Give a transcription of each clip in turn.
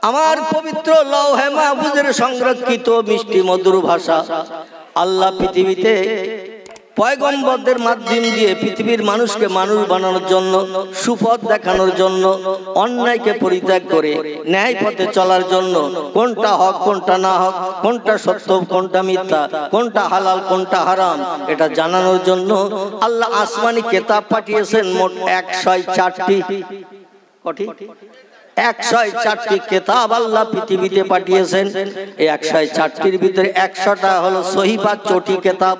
আমার পবিত্র লৌহে মাহফুজের সংরক্ষিত মিষ্টি মধুর ভাষা আল্লাহ পৃথিবীতে পয়গম্বরদের মাধ্যম দিয়ে পৃথিবীর মানুষকে মানুষ বানানোর জন্য, সুপথ দেখানোর জন্য, অন্যায়কে পরিত্যাগ করে ন্যায় পথে চলার জন্য, কোনটা হক কোনটা না হক, কোনটা সত্য কোনটা মিথ্যা, কোনটা হালাল কোনটা হারাম, এটা জানানোর জন্য আল্লাহ আসমানি কিতাব পাঠিয়েছেন মোট 104টি। কটি? 104টি কিতাব আল্লাহ পৃথিবীতে পাঠিয়েছেন। এই 104টির ভিতরে 100টা হলো সহিফা চটি কিতাব,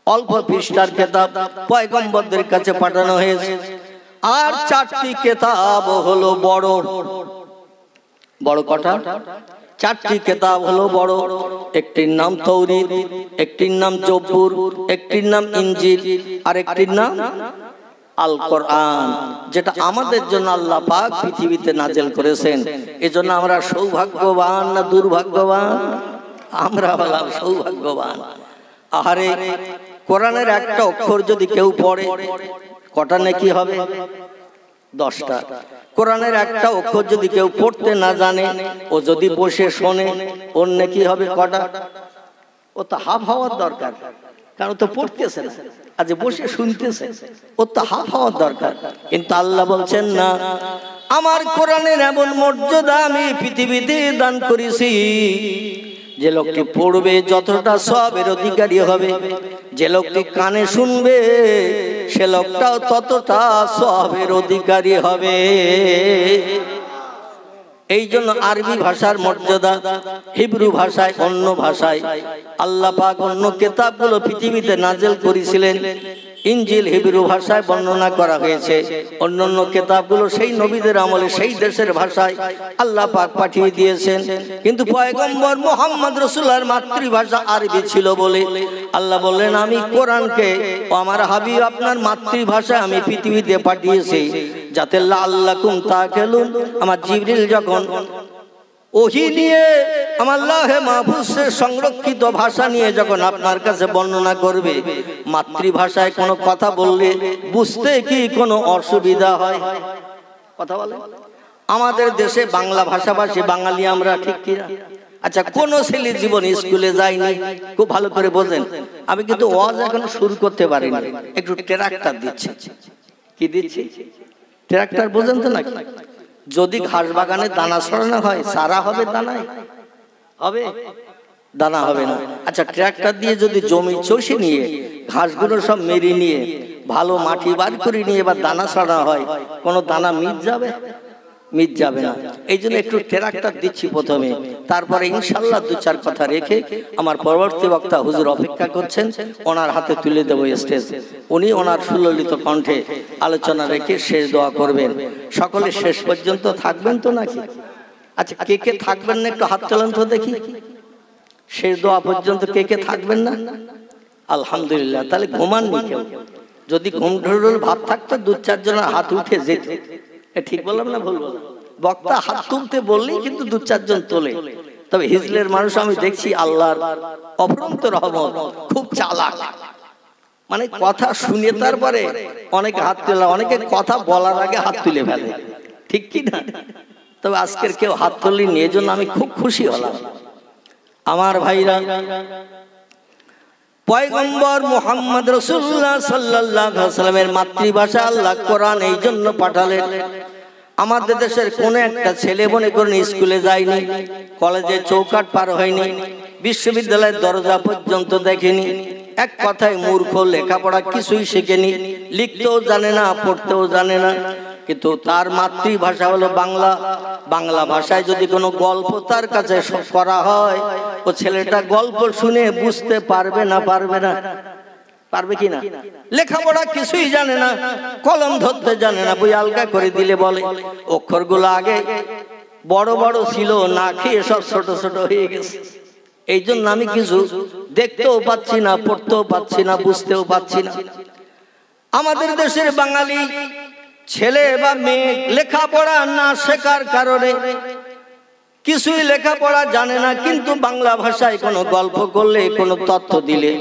অল্প পৃষ্ঠার কিতাব পয়গম্বরদের কাছে পাঠানো হয়েছে। আর 4টি কিতাব হলো বড় বড়। কটা? 4টি কিতাব হলো বড়। একটির নাম তৌরাত, একটির নাম জবুর, একটির নাম ইনজিল, আর একটির নাম আল কোরআন, যেটা আমাদের জন্য আল্লাহ পাক পৃথিবীতে নাজিল করেছেন। এজন্য আমরা সৌভাগ্যবান না দুর্ভাগ্যবান? আমরা হলাম সৌভাগ্যবান। আহারে, কোরআনের একটা অক্ষর যদি কেউ পড়ে কটা নেকি হবে? 10টা। কোরআনের একটা অক্ষর যদি কেউ পড়তে না জানে, ও যদি বসে শোনে, ওর নেকি হবে কটা? ও তো হাফ হওয়ার দরকার, কারণ তো পড়তেছে না, আজ বসে শুনতেছে, ওর তো হাফ হওয়ার দরকার। কিন্তু আল্লাহ বলছেন না, আমার কোরআনের এমন মর্যাদা আমি পৃথিবীতে দান করেছি, যে লোকটি পড়বে যতটা সওয়াবের অধিকারী হবে, যে লোকটি কানে শুনবে সে লোকটাও ততটা সওয়াবের অধিকারী হবে। এই জন্য আরবি ভাষার মর্যাদা, হিব্রু ভাষায়, অন্য ভাষায় আল্লাহ পাক অন্য কিতাবগুলো পৃথিবীতে নাজিল করেছিলেন। ইনজিল হিব্রু ভাষায় বর্ণনা করা হয়েছে, অন্যান্য কিতাবগুলো সেই নবীদের আমলে সেই দেশের ভাষায় আল্লাহ পাক পাঠিয়ে দিয়েছেন। কিন্তু পয়গম্বর মুহাম্মদ রাসূলুল্লাহর মাতৃভাষা আরবি ছিল বলে আল্লাহ বললেন, আমি কোরআনকে আমার হাবিব আপনার মাতৃভাষায় আমি পৃথিবীতে পাঠিয়েছি, যাতে লাআল্লাকুম তাআকিলুন। আমার জিবরিল যখন ওহী নিয়ে আমার লাহে মাহফুজের সংরক্ষিত ভাষা নিয়ে যখন আপনার কাছে বর্ণনা করবে, মাতৃভাষায় কোনো কথা বললে বুঝতে কি কোনো অসুবিধা হয়? কথা বলে আমাদের দেশে বাংলা ভাষাভাষী বাঙালি আমরা, ঠিক কিনা? আচ্ছা, কোন ছেলে জীবন স্কুলে যায়নি? খুব ভালো করে বোঝেন। আমি কিন্তু ওয়াজ এখনো শুরু করতে পারিনি, একটু ট্রাক্টর দিচ্ছি। কি দিচ্ছি? ট্রাক্টর বোঝেন তো নাকি? যদি ঘাস বাগানে দানা ছড়ানো হয়, সারা হবে দানায়? হবে? দানা হবে না। আচ্ছা, ট্রাক্টর দিয়ে যদি জমি চষে নিয়ে ঘাসগুলো সব মেরে নিয়ে ভালো মাটি বার করে নিয়ে এবার দানা ছড়ানো হয়, কোনো দানা মিট যাবে? মিট যাবে না। এই জন্য একটু ট্রাক্টর দিচ্ছি প্রথমে, তারপরে ইনশাল্লাহ 2-4 কথা রেখে আমার পরবর্তী বক্তা হুজুর অপেক্ষা করছেন, ওনার হাতে তুলে দেব স্টেজ। উনি ওনার সুললিত কণ্ঠে আলোচনা রেখে শেষ দোয়া করবেন। সকলে শেষ পর্যন্ত থাকবেন তো নাকি? আচ্ছা, কে কে থাকবেন না একটু হাত তোলেন তো দেখি। শেষ দোয়া পর্যন্ত কে কে থাকবেন না? আলহামদুলিল্লাহ, তাহলে ঘুমাননি কেউ। যদি ঘুম ঢুল ভাব থাকতো 2-4 জনের হাত উঠে যেত। ঠিক বললাম না ভুল বললাম? বক্তা হাত তুলতে বললেই কিন্তু 2-4 জন তোলে। তবে হিজলের মানুষ আমি দেখছি আল্লাহর অফুরন্ত রহমত, খুব চালাক। মানে কথা শুনে তারপরে অনেকে হাত তোলা, অনেকে কথা বলার আগে হাত তুলে ফেলে, ঠিক কি না? তবে আজকের কেউ হাত তুললি নিয়ে, জন্য আমি খুব খুশি হলাম। আমার ভাইরা, পয়গম্বর মুহাম্মদ রাসূলুল্লাহ সাল্লাল্লাহু আলাইহি ওয়াসাল্লামের মাতৃভাষা আল্লাহ কোরআন এই জন্য পাঠালেন। আমাদের দেশের কোন একটা ছেলে মনে করেন স্কুলে যায়নি, কলেজে চৌকাট পার হয়নি, বিশ্ববিদ্যালয়ের দরজা পর্যন্ত দেখেনি, এক কথায় মূর্খ, লেখাপড়া কিছুই শেখেনি, লিখতেও জানে না, পড়তেও জানে না, কিন্তু তার মাতৃভাষা হলো বাংলা। বাংলা ভাষায় যদি কোনো গল্প তার কাছে করা হয়, ও ছেলেটা গল্প শুনে বুঝতে পারবে না? পারবে না? পারবে কি না? লেখাপড়া কিছুই জানে না, কলম ধরতে জানে না, বই আলগা করে দিলে বলে। অক্ষরগুলো আগে বড় বড় ছিল, না খেয়ে সব ছোট ছোট হয়ে গেছে। এই জন্য আমি কিছু দেখতেও পাচ্ছি না, পড়তেও পাচ্ছি না, বুঝতেও পাচ্ছি না। আমাদের দেশের বাঙালি ছেলে বা মেয়ে লেখাপড়া না শেখার কারণে কিছুই লেখাপড়া জানে না, কিন্তু বাংলা ভাষায় কোনো গল্প করলে, কোনো তথ্য দিলে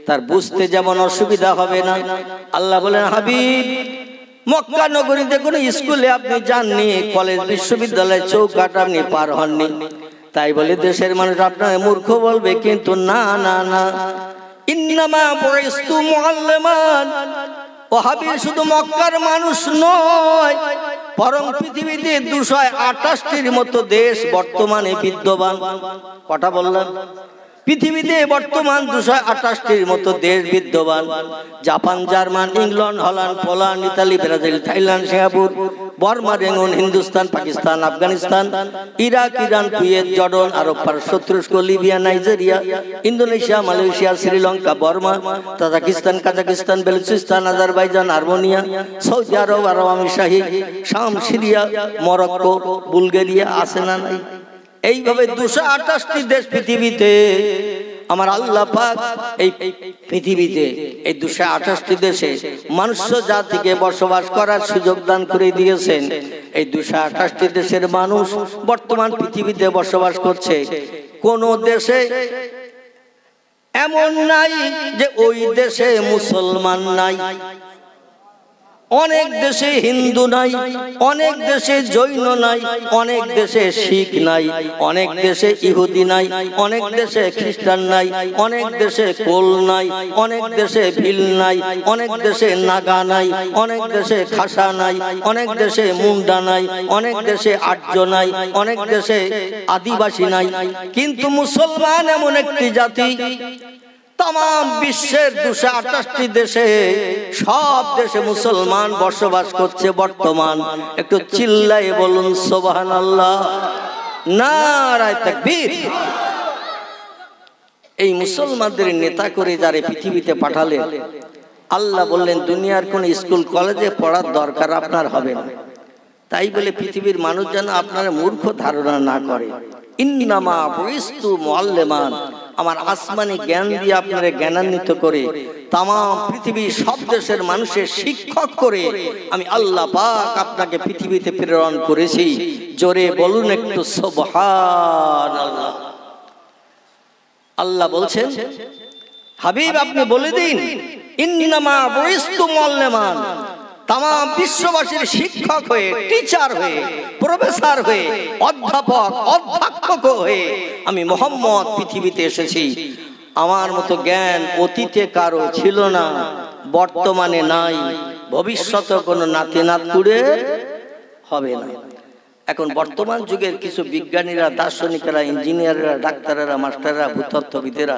তার বুঝতে যেমন অসুবিধা হবে না। আল্লাহ বলেন, হাবিব মক্কা নগরীতে কোনো স্কুলে আপনি যাননি, কলেজ বিশ্ববিদ্যালয় চৌকাট আপনি পার হননি, তাই বলে দেশের মানুষ আপনাকে মূর্খ বলবে? কিন্তু না না না, ইন্নামা বুইস্তু মুআল্লিমান। ওয়াহাবি শুধু মক্কার মানুষ নয়, বরং পৃথিবীতে 228টির মতো দেশ বর্তমানে বিদ্যমান। কটা বললাম? পৃথিবীতে বর্তমান 228টির মতো দেশ বিদ্যমান। Japan, German, England, Holland, Poland, Italy, Brazil, Thailand, Singapore, Burma, Rangoon, Hindustan, Pakistan, Afghanistan, Iraq, Iran, Kuwait, Jordan, Arab পারস্য, তুরস্ক, Libya, Nigeria, Indonesia, Malaysia, Sri Lanka, Burma, Tajikistan, Kazakhstan, Balochistan, Azerbaijan, Armenia, Saudi Arab, Arab আমিরশাহী, শাম, সিরিয়া, মরক্কো, বুলগেরিয়া, আছে না নাই? এইভাবে 228টি দেশ পৃথিবীতে আমার আল্লাহ পাক এই পৃথিবীতে এই 228টি দেশে মনুষ্য জাতিকে বসবাস করার সুযোগ দান করে দিয়েছেন। এই 228টি দেশের মানুষ বর্তমান পৃথিবীতে বসবাস করছে। কোন দেশে এমন নাই যে ওই দেশে মুসলমান নাই। অনেক দেশে হিন্দু নাই, অনেক দেশে জৈন নাই, অনেক দেশে শিখ নাই, অনেক দেশে ইহুদি নাই, অনেক দেশে খ্রিস্টান নাই, অনেক দেশে কোল নাই, অনেক দেশে ভিল নাই, অনেক দেশে নাগা নাই, অনেক দেশে খাসা নাই, অনেক দেশে মুন্ডা নাই, অনেক দেশে আর্য নাই, অনেক দেশে আদিবাসী নাই। কিন্তু মুসলমান এমন একটি জাতি, তাম বিশ্বের 228টি দেশে, সব দেশে মুসলমান বসবাস করছে বর্তমান। একটু চিল্লায়ে বলুন সুবহানাল্লাহ, নারায়ে তাকবীর। এই মুসলমানদের নেতা করে যারা পৃথিবীতে পাঠালেন, আল্লাহ বললেন দুনিয়ার কোন স্কুল কলেজে পড়ার দরকার আপনার হবে না। তাই বলে পৃথিবীর মানুষ যেন আপনার মূর্খ ধারণা না করে। ইন্নামা বুইস্তু মুআল্লিমান, আমার আসমানি জ্ঞান দিয়ে আপনারা জ্ঞানান্বিত করে তাম পৃথিবীর সব দেশের মানুষের শিক্ষক করে আমি আল্লাহ পাক আপনাকে পৃথিবীতে প্রেরণ করেছি। জোরে বলুন একটু সুবহানাল্লাহ। আল্লাহ বলছেন, হাবিব আপনি বলে দিন, ইন্নামা বুইস্তু মুআল্লিমান, তাম বিশ্ববাসীর শিক্ষক হয়ে, টিচার হয়ে, প্রফেসর হয়ে, অধ্যাপক, অধ্যাপক হয়ে আমি মুহাম্মদ পৃথিবীতে এসেছি। আমার মতো জ্ঞান অতীতে কারো ছিল না, বর্তমানে নাই, ভবিষ্যতে কোনো নাতি নাতকুড়ে হবে না। এখন বর্তমান যুগের কিছু বিজ্ঞানীরা, দার্শনিকেরা, ইঞ্জিনিয়াররা, ডাক্তারেরা, মাস্টাররা, ভূতত্ত্ববিদেরা,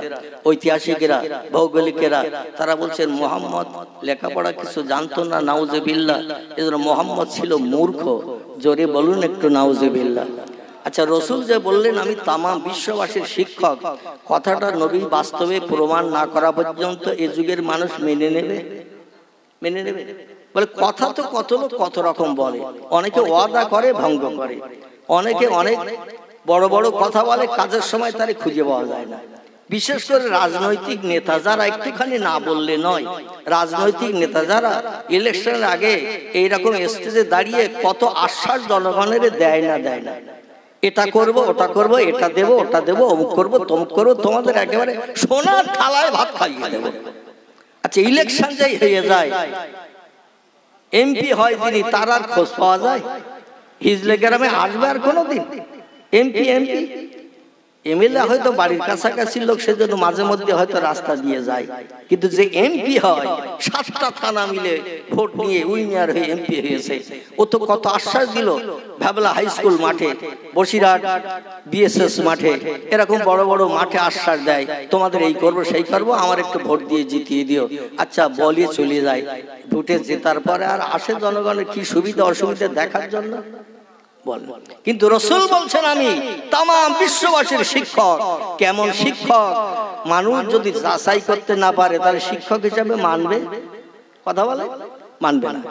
ঐতিহাসিকেরা, ভৌগোলিকেরা তারা বলছেন মুহাম্মদ লেখাপড়া কিছু জানতো না, নাউজুবিল্লাহ, এজন্য মুহাম্মদ ছিল মূর্খ। জোরে বলুন একটু নাউজুবিল্লাহ। আচ্ছা, রসুল যে বললেন আমি তামাম বিশ্ববাসীর শিক্ষক, কথাটা নবী বাস্তবে প্রমাণ না করা পর্যন্ত এ যুগের মানুষ মেনে নেবে? মেনে নেবে? বলে কথা তো কত লোক কত রকম বলে, অনেকে ওয়াদা করে ভঙ্গ করে, অনেকে অনেক বড় বড় কথা বলে, কাজের সময় তারে খুঁজে পাওয়া যায় না। বিশেষ করে রাজনৈতিক নেতা যারা, একটুখানি না বললে নয়, রাজনৈতিক নেতা যারা ইলেকশনের আগে এইরকম স্টেজে দাঁড়িয়ে কত আশ্বাস জনগণের দেয় না, এটা করব, ওটা করব, এটা দেব, ওটা দেব, অমুক করব, তমুক করবো, তোমাদের একেবারে সোনার থালায় ভাত খাইয়ে দেব। আচ্ছা, ইলেকশন যাই হয়ে যায়, এমপি হয় যিনি, তার আর খোঁজ পাওয়া যায়? হিজলে গ্রামে আসবে আর কোনোদিন? এমপি এমএলএ হয়তো বাড়ির কাছাকাছি লোক, সেজন্য মাঝে মধ্যে হয়তো রাস্তা দিয়ে যায়। কিন্তু যে এমপি হয়, 7টা থানা মিলে ভোট নিয়ে উইনার হয়ে এমপি হয়েছে, ও তো কত আশ্বাস দিল। ভাবলা হাই স্কুল মাঠে, বসিরহাট বিএসএস মাঠে, এরকম বড় বড় মাঠে আশ্বাস দেয়, তোমাদের এই করবো সেই করবো, আমার একটু ভোট দিয়ে জিতিয়ে দিও। আচ্ছা, বলিয়ে চলে যায়। ভোটে জেতার পরে আর আসে জনগণের কি সুবিধা অসুবিধা দেখার জন্য? কিন্তু রসুল বলছেন আমি তামাম বিশ্ববাসীর শিক্ষক। কেমন শিক্ষক? মানুষ যদি যাচাই করতে না পারে তাহলে শিক্ষক হিসাবে মানবে? কথা বলে মানবে না।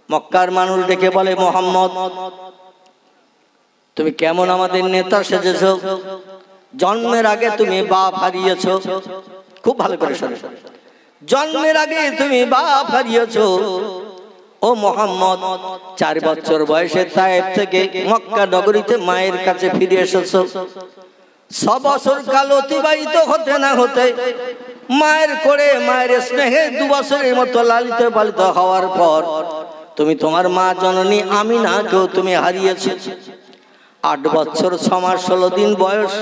মক্কার মানুষ দেখে বলে, মুহাম্মদ তুমি কেমন আমাদের নেতা সেজেছ? জন্মের আগে তুমি বাপ হারিয়েছ। খুব ভালো করে শোনো, জন্মের আগে তুমি বাপ হারিয়েছ। ও মুহাম্মদ, 4 বছর বয়সে তায়েফ থেকে মক্কা নগরীতে মায়ের কাছে ফিরে এসেছো। 6 বছর কাল অতিবাহিত হতে না হতে মায়ের কোলে, মায়ের স্নেহে 2 বছরের মতো লালিত পালিত হওয়ার পর তুমি তোমার মা জননী আমিনাকেও তুমি হারিয়েছো। 8 বছর 6 মাস 16 দিন বয়স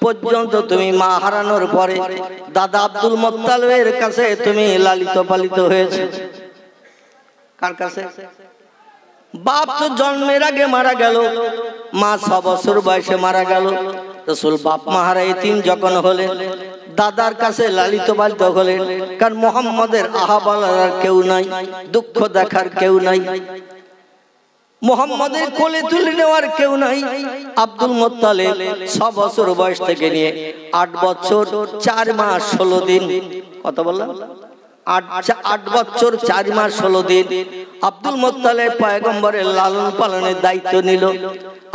পর্যন্ত তুমি মা হারানোর পরে দাদা আব্দুল মুত্তালিবের কাছে তুমি লালিত পালিত হয়েছে। কার কাছে? বাপ তো জন্মের আগে মারা গেল, মা 6 বছর বয়সে মারা গেল। রাসূল বাপ মা হারা এতিম যখন হলেন, দাদার কাছে লালিত পালিত হলেন। কারণ মুহাম্মাদের আহা বলার কেউ নাই, দুঃখ দেখার কেউ নাই, মুহাম্মাদের কোলে তুলে নেওয়ার কেউ নাই। আব্দুল মুত্তালিব 6 বছর বয়স থেকে নিয়ে 8 বছর 4 মাস 16 দিন, কত বললাম? 8 বছর 4 মাস 16 দিন আব্দুল মুত্তালিব পয়গম্বরের লালন পালনের দায়িত্ব নিল।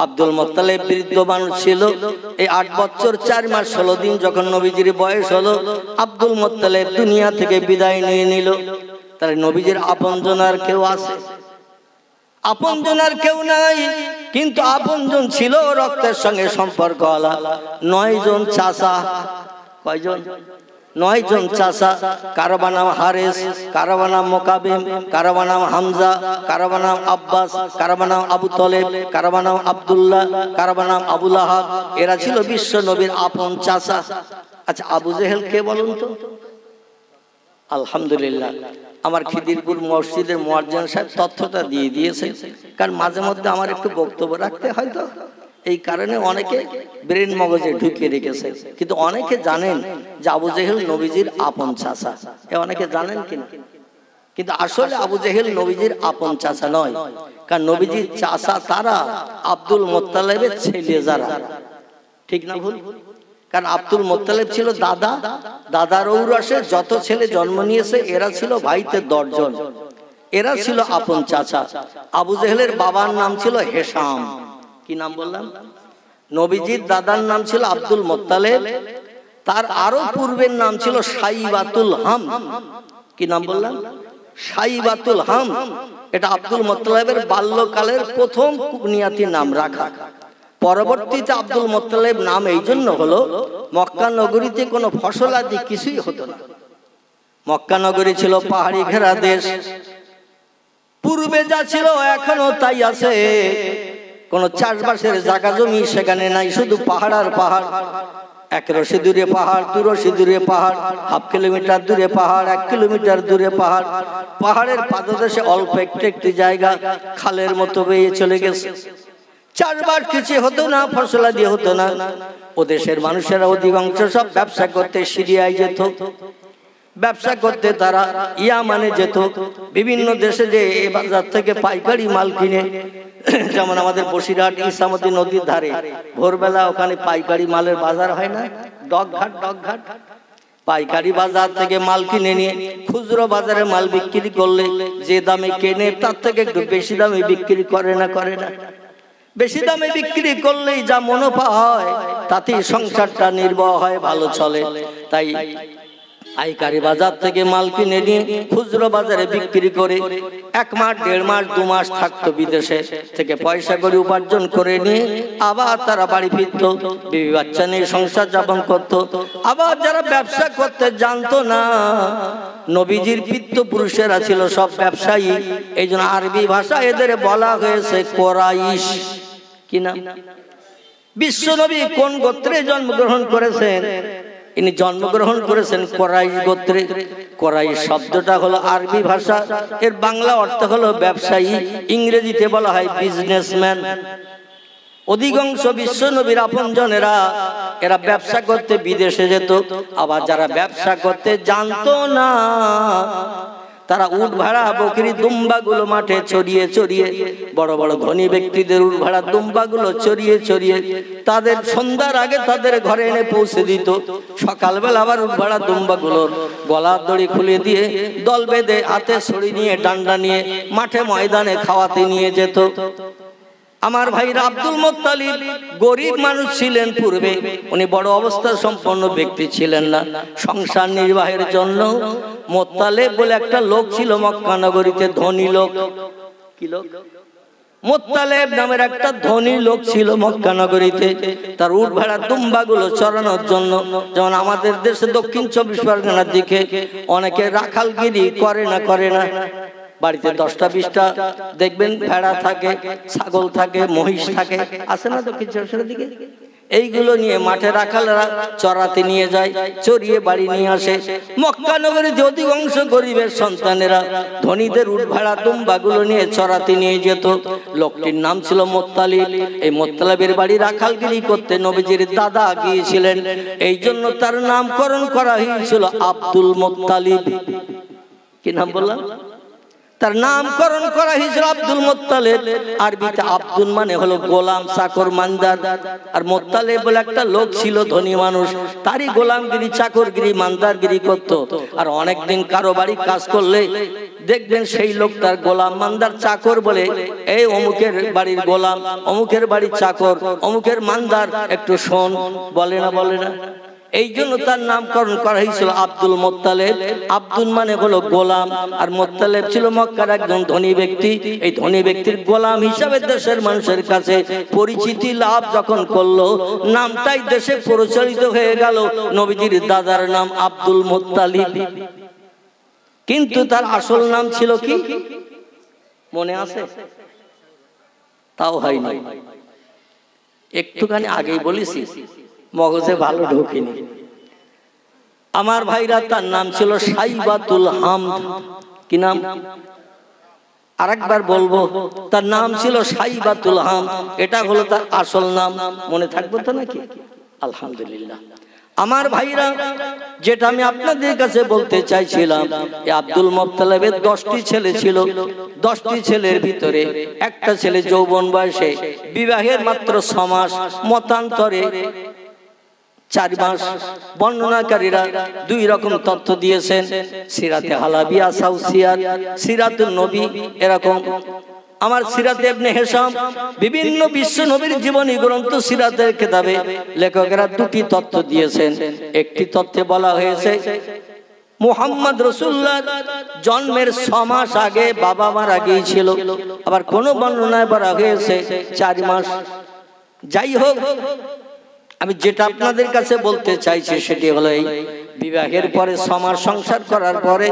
আব্দুল মুত্তালিব বৃদ্ধ মানুষ ছিল। এই 8 বছর 4 মাস 16 দিন যখন নবীজির বয়স হলো, আব্দুল মুত্তালিব দুনিয়া থেকে বিদায় নিয়ে নিল। তাহলে নবীজির আপনজন আর কেউ আছে? আপনজন আর কেউ নাই, কিন্তু আপনজন ছিল রক্তের সঙ্গে সম্পর্কওয়ালা 9 জন চাচা। কয়জন? 9 জন চাচা। কারো নাম হারেস, কারো নাম মুকাবিম, কারো নাম হামজা, কারো নাম আব্বাস, কারো নাম আবু তলেব, কারো নাম আব্দুল্লাহ, কারো নাম আবু লাহাব। এরা ছিল বিশ্ব নবীর আপন চাচা। আচ্ছা, আবু জেহেল কে বলুন তো? আলহামদুলিল্লাহ, আমার খিদিরপুর মসজিদের মুয়াজ্জিন সাহেব তথ্যটা দিয়ে দিয়েছে। কারণ মাঝে মধ্যে আমার একটু বক্তব্য রাখতে হয়, তো এই কারণে অনেকে ব্রেন মগজে ঢুকিয়ে রেখেছে। কিন্তু অনেকে জানেন যে আবু জেহেল নবীজির আপন চাচা, এ অনেকে জানেন কিনা? কিন্তু আসলে আবু জেহেল নবীজির আপন চাচা নয়। কারণ নবীজির চাচা তারা আব্দুল মুত্তালিবের ছেলে যারা, ঠিক না ভুল? কারণ আব্দুল মুত্তালিব ছিল দাদা, দাদার ঔরসে যত ছেলে জন্ম নিয়েছে এরা ছিল ভাইতে 10 জন, এরা ছিল আপন চাচা। আবু জেহেলের বাবার নাম ছিল হেশাম। কি নাম বললাম? নবীজির দাদার নাম ছিল আব্দুল মুত্তালিব, তার আরো পূর্বের নাম ছিল সাইবাতুল হাম। কি নাম বললাম? সাইবাতুল হাম। এটা আব্দুল মুত্তালিবের বাল্যকালের প্রথম কুনিয়াতি নাম রাখা। পরবর্তীতে আব্দুল মুত্তালিব নাম এই জন্য হলো, মক্কা নগরীতে কোনো ফসল আদি কিছুই হতো না। মক্কা নগরী ছিল পাহাড়ি ঘেরা দেশ। পূর্বে যা ছিল এখনো তাই আছে। কোন চাষবাসের জায়গা জমি সেখানে নাই, শুধু পাহাড় আর পাহাড়। 1 রশি দূরে পাহাড়, 2 রশি দূরে পাহাড়, হাফ কিলোমিটার দূরে পাহাড়, 1 কিলোমিটার দূরে পাহাড়। পাহাড়ের পাদদেশে অল্প একটি জায়গা খালের মতো বেয়ে চলে গেছে। চাষবাস কিছু হতো না, ফসলাদি হতো না। ও দেশের মানুষেরা অধিকাংশ সব ব্যবসা করতে সিরিয়ায় যেত, ব্যবসা করতে তারা ইয়ামানে যেত। বিভিন্ন দেশে যে বাজার থেকে পাইকারি মাল কিনে, যেমন আমাদের বসিরহাট ইসামতি নদীর ধারে ভোরবেলা ওখানে পাইকারি মালের বাজার হয় না, ডকঘাট। পাইকারি বাজার থেকে মাল কিনে নিয়ে খুচরো বাজারে মাল বিক্রি করলে যে দামে কেনে তার থেকে একটু বেশি দামে বিক্রি করে না। বেশি দামে বিক্রি করলেই যা মুনাফা হয় তাতেই সংসারটা নির্বাহ হয়, ভালো চলে। তাই পাইকারি বাজার থেকে মাল কিনে নিয়ে খুচরো বাজারে বিক্রি করে 1 মাস, 1.5 মাস, 2 মাস থাকতো বিদেশে থেকে, পয়সা করে উপার্জন করে নিয়ে আবার তারা বাড়ি ফিরতো, বিবি বাচ্চা নিয়ে সংসার যাপন করতো। আবার যারা ব্যবসা করতে জানতো না, নবীজির পিতৃপুরুষেরা ছিল সব ব্যবসায়ী। এই জন্য আরবি ভাষা এদের বলা হয়েছে কোরাইশ। কি নাম? বিশ্ব নবী কোন গোত্রে জন্মগ্রহণ করেছেন? ইনি জন্মগ্রহণ করেছেন কোরাইশ গোত্রে। কোরাইশ শব্দটা হলো আরবি ভাষা, এর বাংলা অর্থ হলো ব্যবসায়ী। ইংরেজিতে বলা হয় বিজনেসম্যান। অধিকাংশ বিশ্ব নবীর আপনজনেরা এরা ব্যবসা করতে বিদেশে যেত। আবার যারা ব্যবসা করতে জানতো না, তারা উট ভাড়া বকরি দুম্বাগুলো মাঠে চড়িয়ে চড়িয়ে, বড় বড় ধনী ব্যক্তিদের উট ভাড়া দুম্বাগুলো চড়িয়ে চড়িয়ে তাদের সন্ধ্যার আগে তাদের ঘরে এনে পৌঁছে দিত। সকালবেলা আবার উট ভাড়া দুম্বাগুলোর গলার দড়ি খুলে দিয়ে দল বেঁধে হাতে ছড়ি নিয়ে ডান্ডা নিয়ে মাঠে ময়দানে খাওয়াতে নিয়ে যেত। আমার ভাইরা, আব্দুল মুত্তালিব গরিব মানুষ ছিলেন পূর্বে, উনি বড় অবস্থা সম্পন্ন ব্যক্তি ছিলেন না। সংসার নির্বাহের জন্য মুত্তালিব বলে একটা লোক ছিল মক্কা নগরীতে, ধনী লোক। কি লোক? মুত্তালিব নামের একটা ধনী লোক ছিল মক্কা নগরীতে। তার উট ভাড়া দুম্বাগুলো চড়ানোর জন্য, যেমন আমাদের দেশে দক্ষিণ 24 পরগনার দিকে অনেকে রাখালগিরি করে না, বাড়িতে 10টা 20টা দেখবেন ভেড়া থাকে, ছাগল থাকে, মহিষ থাকে, আছে না তো কিছু দিকে? এইগুলো নিয়ে মাঠে রাখালরা চড়াতে নিয়ে যায়, চড়িয়ে বাড়ি নিয়ে আসে। মক্কা নগরীর অধিকাংশ গরিবের সন্তানেরা ধনীদের উট ভেড়া দুম্বাগুলো নিয়ে চড়াতে নিয়ে যেত। লোকটির নাম ছিল মোত্তালিব। এই মোত্তালিবের বাড়ি রাখালগিরি করতে নবীজির দাদা গিয়েছিলেন, এই জন্য তার নামকরণ করা হয়েছিল আব্দুল মোত্তালিব। কি নাম বললাম? তার নামকরণ করা হয়েছিল আব্দুল মোত্তালিব। আরবিতে আব্দুল মানে হলো গোলাম, চাকর, মানদার। আর মোত্তালিব বলে একটা লোক ছিল, ধনী মানুষ, তারই গোলামগিরি, চাকরগিরি, মানদারগিরি করত। আর অনেকদিন কারো বাড়ি কাজ করলে দেখবেন সেই লোক তার গোলাম, মানদার, চাকর বলে, এই অমুকের বাড়ির গোলাম, অমুকের বাড়ির চাকর, অমুকের মানদার, একটু শোন, বলে না বলে না। এই জন্য তার নামকরণ করা হয়েছিল আব্দুল মোত্তালিব। আব্দুল মানে হলো গোলাম, আর মোত্তালিব ছিল মক্কার একজন ধনী ব্যক্তি। এই ধনী ব্যক্তির গোলাম হিসাবে দেশের মানুষের কাছে পরিচিতি লাভ যখন করলো, নামটাই দেশে প্রচলিত হয়ে গেল। নবীজির দাদার নাম আব্দুল মোত্তালিব, কিন্তু তার আসল নাম ছিল কি মনে আছে? তাও হয়নি, একটুখানি আগেই বলেছি, মগজে ভালো ঢোকেনি। আমার ভাইরা, তার নাম ছিল সাইবাতুল হামদ। কি নাম? আরেকবার বলবো, তার নাম ছিল সাইবাতুল হামদ। এটা হলো তার আসল নাম। মনে থাকবে তো নাকি? আলহামদুলিল্লাহ। আমার ভাইরা, যেটা আমি আপনাদের কাছে বলতে চাইছিলাম, আব্দুল মোত্তালিবের 10টি ছেলে ছিল। 10টি ছেলের ভিতরে একটা ছেলে যৌবন বয়সে, বিবাহের মাত্র 6 মাস, মতান্তরে 4 মাস। বর্ণনাকারীরা 2 রকম তথ্য দিয়েছেন, সিরাতে হালাবিয়া, সাউসিয়াত, সিরাতুন নবী, এরকম। আমার সিরাতে ইবনে হিশাম, বিভিন্ন বিশ্ব নবীর জীবনী গ্রন্থ সিরাতের কিতাবে লেখকেরা 2টি তথ্য দিয়েছেন। একটি তথ্যে বলা হয়েছে মুহাম্মদ রাসূলুল্লাহ জন্মের 6 মাস আগে বাবা মারা গিয়েছিল। আবার কোন বর্ণনায় বলা হয়েছে 4 মাস। যাই হোক, আমি যেটা আপনাদের কাছে বলতে চাইছি সেটি হলো, এই বিবাহের পরে 6 মাস সংসার করার পরে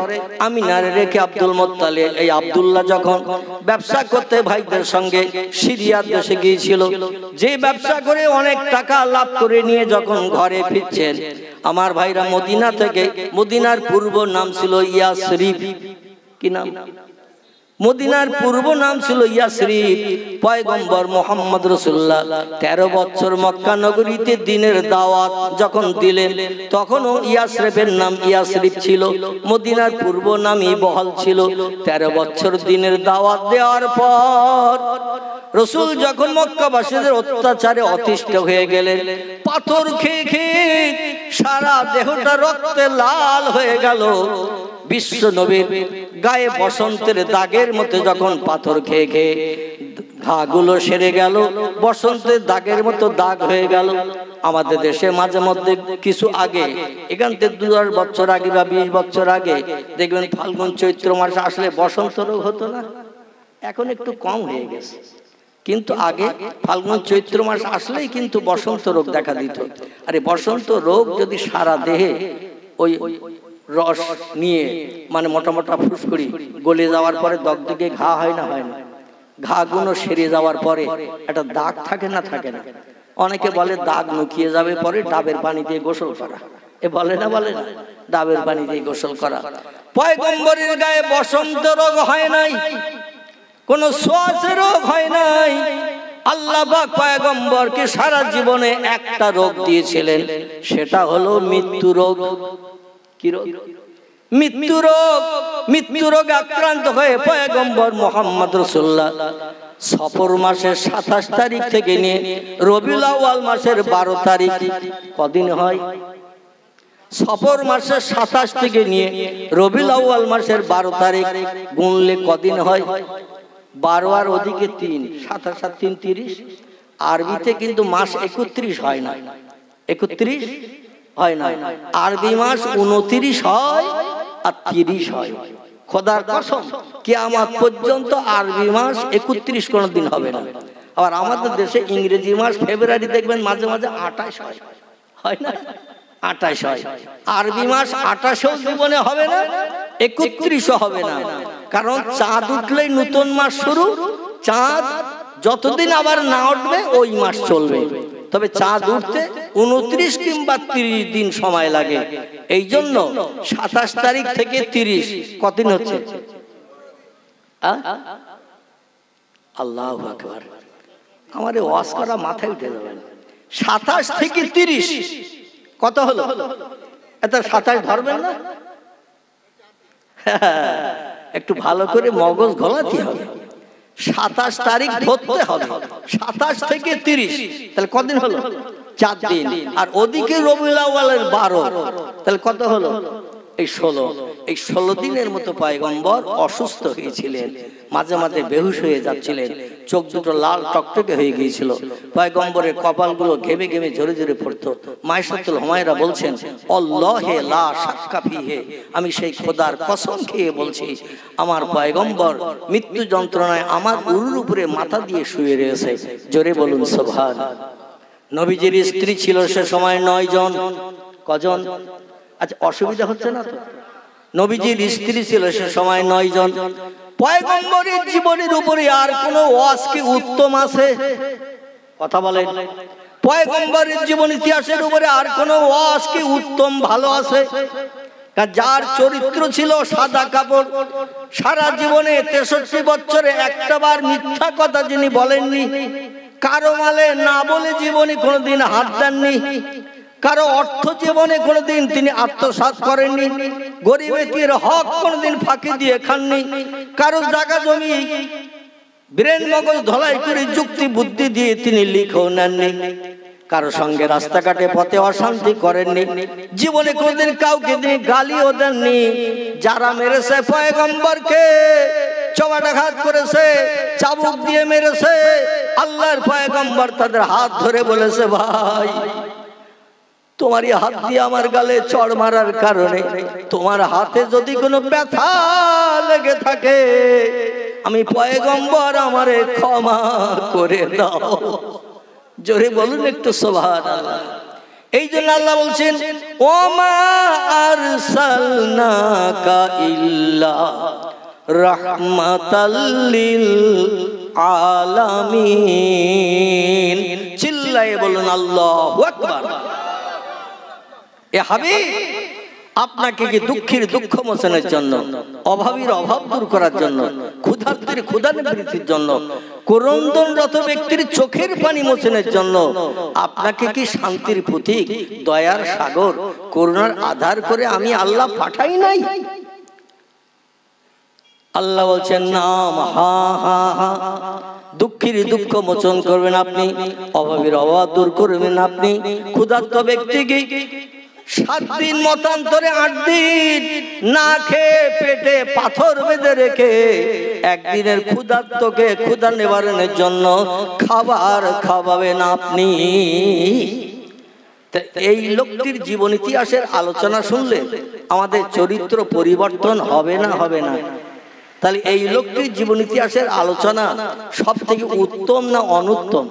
আমিনারে রেখে আব্দুল মোত্তালিব, এই আব্দুল্লাহ যখন ব্যবসা করতে ভাইদের সঙ্গে সিরিয়া দেশে গিয়েছিল, যে ব্যবসা করে অনেক টাকা লাভ করে নিয়ে যখন ঘরে ফিরছেন, আমার ভাইরা মদিনা থেকে, মদিনার পূর্ব নাম ছিল ইয়াসরিব। কি নাম? মদিনার পূর্ব নাম ছিল ইয়াসরিব। পয়গম্বর মুহাম্মদ রাসূলুল্লাহ 13 বছর মক্কা নগরীতে দ্বীনের দাওয়াত যখন দিলেন, তখনও ইয়াসরিবের নাম ইয়াসরিব ছিল, মদিনার পূর্ব নামই বহাল ছিল। 13 বছর দ্বীনের দাওয়াত দেওয়ার পর রাসূল যখন মক্কাবাসীদের অত্যাচারে অতিষ্ঠ হয়ে গেলেন, পাথর খেয়ে খেয়ে সারা দেহটা রক্তে লাল হয়ে গেল। বিশ্ব নবীর গায়ে বসন্তের দাগের মতো যখন পাথর খেয়ে খেয়ে ঘাগুলো সেরে গেল, বসন্তের দাগের মতো দাগ হয়ে গেল। আমাদের দেশে মাঝে মধ্যে কিছু আগে, এখান থেকে 2 বছর আগে বা 20 বছর আগে দেখবেন ফাল্গুন চৈত্র মাস আসলে বসন্ত রোগ হতো না? এখন একটু কম হয়ে গেছে, কিন্তু আগে ফাল্গুন চৈত্র মাস আসলেই কিন্তু বসন্ত রোগ দেখা দিত। আরে বসন্ত রোগ যদি সারা দেহে ওই রস নিয়ে, মানে মোটা মোটা ফুসকুড়ি গলে যাওয়ার পরে দগদগে ঘা হয় না? হয় না? ঘা গুলো সেরে যাওয়ার পরে একটা দাগ থাকে না? থাকে না? অনেকে বলে দাগ নুকিয়ে যাবে পরে ডাবের পানি দিয়ে গোসল করা। এ বলে না? বলে না? ডাবের পানি দিয়ে গোসল করা। পয়গম্বরের গায়ে বসন্ত রোগ হয় নাই, কোন শ্বাস রোগ হয় নাই। আল্লাহ পাক পয়গম্বরকে সারা জীবনে একটা রোগ দিয়েছিলেন, সেটা হলো মৃত্যু রোগ। কি রোগ? মৃত্যু রোগ। মৃত্যু রোগে আক্রান্ত হয়ে পয়গম্বর মুহাম্মদ রাসূলুল্লাহ সফর মাসের 27 তারিখ থেকে নিয়ে রবিউল আউয়াল মাসের 12 তারিখ, কদিন হয়? সফর মাসের 27 থেকে নিয়ে রবিউল আউয়াল মাসের 12 তারিখ গুনলে কদিন হয়? 12 আর ওদিকে 3, 27 আর 3 30। আরবিতে কিন্তু মাস 31 হয় না, 31 হয় না। আরবি মাস 29 হয় আর 30 হয়। খোদার কসম, কিয়ামত পর্যন্ত আরবি মাস 31 কোনদিন হবে না। আবার আমাদের দেশে ইংরেজি মাস ফেব্রুয়ারি দেখবেন মাঝে মাঝে 28 হয়, হয় না? 28 হয়। আরবি মাস 28 জীবনে হবে না, 31 হবে না, কারণ চাঁদ উঠলেই নতুন মাস শুরু। চাঁদ যতদিন আবার না উঠবে ওই মাস চলবে। তবে চাঁদ উঠতে 29 কিংবা 30 দিন সময় লাগে। এই জন্য 27 তারিখ থেকে 30 কতদিন হচ্ছে? আল্লাহু আকবার, আমার ওয়াজ করা মাথায় উঠে যাবে। 27 থেকে 30 কত হলো? এটা 27 ধরবেন না? একটু ভালো করে মগজ ঘোলাতে হবে। 27 তারিখ ধরতে হবে, 27 থেকে 30, তাহলে কতদিন হলো? 4 দিন। আর ওদিকে রবিউল আউয়ালের 12, তাহলে কত হলো? এই 16। এই 16 দিনের মতো পয়গম্বর অসুস্থ হয়েছিলেন, মাঝে মাঝে বেহুশ হয়ে যাচ্ছিলেন, চোখ দুটো লাল টকটকে হয়ে গিয়েছিল, পয়গম্বরের কপালগুলো ঘেমে ঘেমে ঝরে ঝরে পড়তো। মায়েশাতুল হুমায়রা বলছেন, আল্লাহে লা শাক্কা ফিহে, আমি সেই খোদার কসম খেয়ে বলছি, আমার পয়গম্বর মৃত্যু যন্ত্রণায় আমার উরুর উপরে মাথা দিয়ে শুয়ে রয়েছে। জোরে বলুন সুবহান। নবীজির স্ত্রী ছিল সে সময় 9 জন। কজন? আচ্ছা, অসুবিধা হচ্ছে না তো? নবীজির স্ত্রী ছিল সে সময় 9 জন। পয়গম্বরের জীবনের উপরে আর কোন ওয়াজ কি উত্তম আছে? কথা বলেন। পয়গম্বরের জীবন ইতিহাসের উপরে আর কোন ওয়াজ কি উত্তম ভালো আছে? যার চরিত্র ছিল সাদা কাপড়, সারা জীবনে 63 বছরে একটাবার মিথ্যা কথা যিনি বলেননি, কারো মালে না বলে জীবনে কোনোদিন হাত দেননি, কারো অর্থ জীবনে কোনোদিন তিনি আত্মসাৎ করেননি, গরিবের হক কোনোদিন ফাঁকি দিয়ে খাননি, কারো জায়গা জমি ব্রেন মগজ ধলাই করে যুক্তি বুদ্ধি দিয়ে তিনি লিখেও নেননি, কারো সঙ্গে রাস্তাঘাটে পথে অশান্তি করেননি, জীবনে কোনোদিন কাউকে তিনি গালিও দেননি। যারা মেরেছে পয়গম্বরকে, চওয়াটাঘাত করেছে, চাবুক দিয়ে মেরেছে, আল্লাহর পয়গম্বর তাদের হাত ধরে বলেছে, ভাই তোমার এই হাত দিয়ে আমার গালে চড় মারার কারণে তোমার হাতে যদি কোনো ব্যথা লেগে থাকে, আমি পয়গম্বর আমারে ক্ষমা করে দাও। জোরে বলুন একটু সুবহানাল্লাহ। এই জন্য আল্লাহ বলছেন, ওমা আরসালনাকা ইল্লা রাহমাতাল লিল আলামিন। চিল্লায়ে বলুন আল্লাহু আকবার। এ হাবিব, আপনাকে কি দুঃখীর দুঃখ মোচনের জন্য, অভাবীর অভাব দূর করার জন্য, ক্ষুধার্তের ক্ষুধা নিবৃত্তির জন্য, ক্রন্দনরত ব্যক্তির চোখের পানি মোচনের জন্য, আপনাকে কি শান্তির প্রতীক, দয়ার সাগর, করুণার আধার করে আমি আল্লাহ পাঠাই নাই? আল্লাহ বলছেন, নাম হা হা হা, দুঃখীর দুঃখ মোচন করবেন আপনি, অভাবীর অভাব দূর করবেন আপনি, ক্ষুধার্ত ব্যক্তিকে 7 দিন মতান্তরে 8 দিন না খেয়ে পেটে পাথর বেঁধে রেখে একদিনের ক্ষুধার্তকে ক্ষুধা নিবারণের জন্য খাবার খাওয়াবেন আপনি। এই লোকটির জীবন ইতিহাসের আলোচনা শুনলে আমাদের চরিত্র পরিবর্তন হবে না? হবে না? তাহলে এই লোকটির জীবন ইতিহাসের আলোচনা সব থেকে উত্তম না অনুত্তম?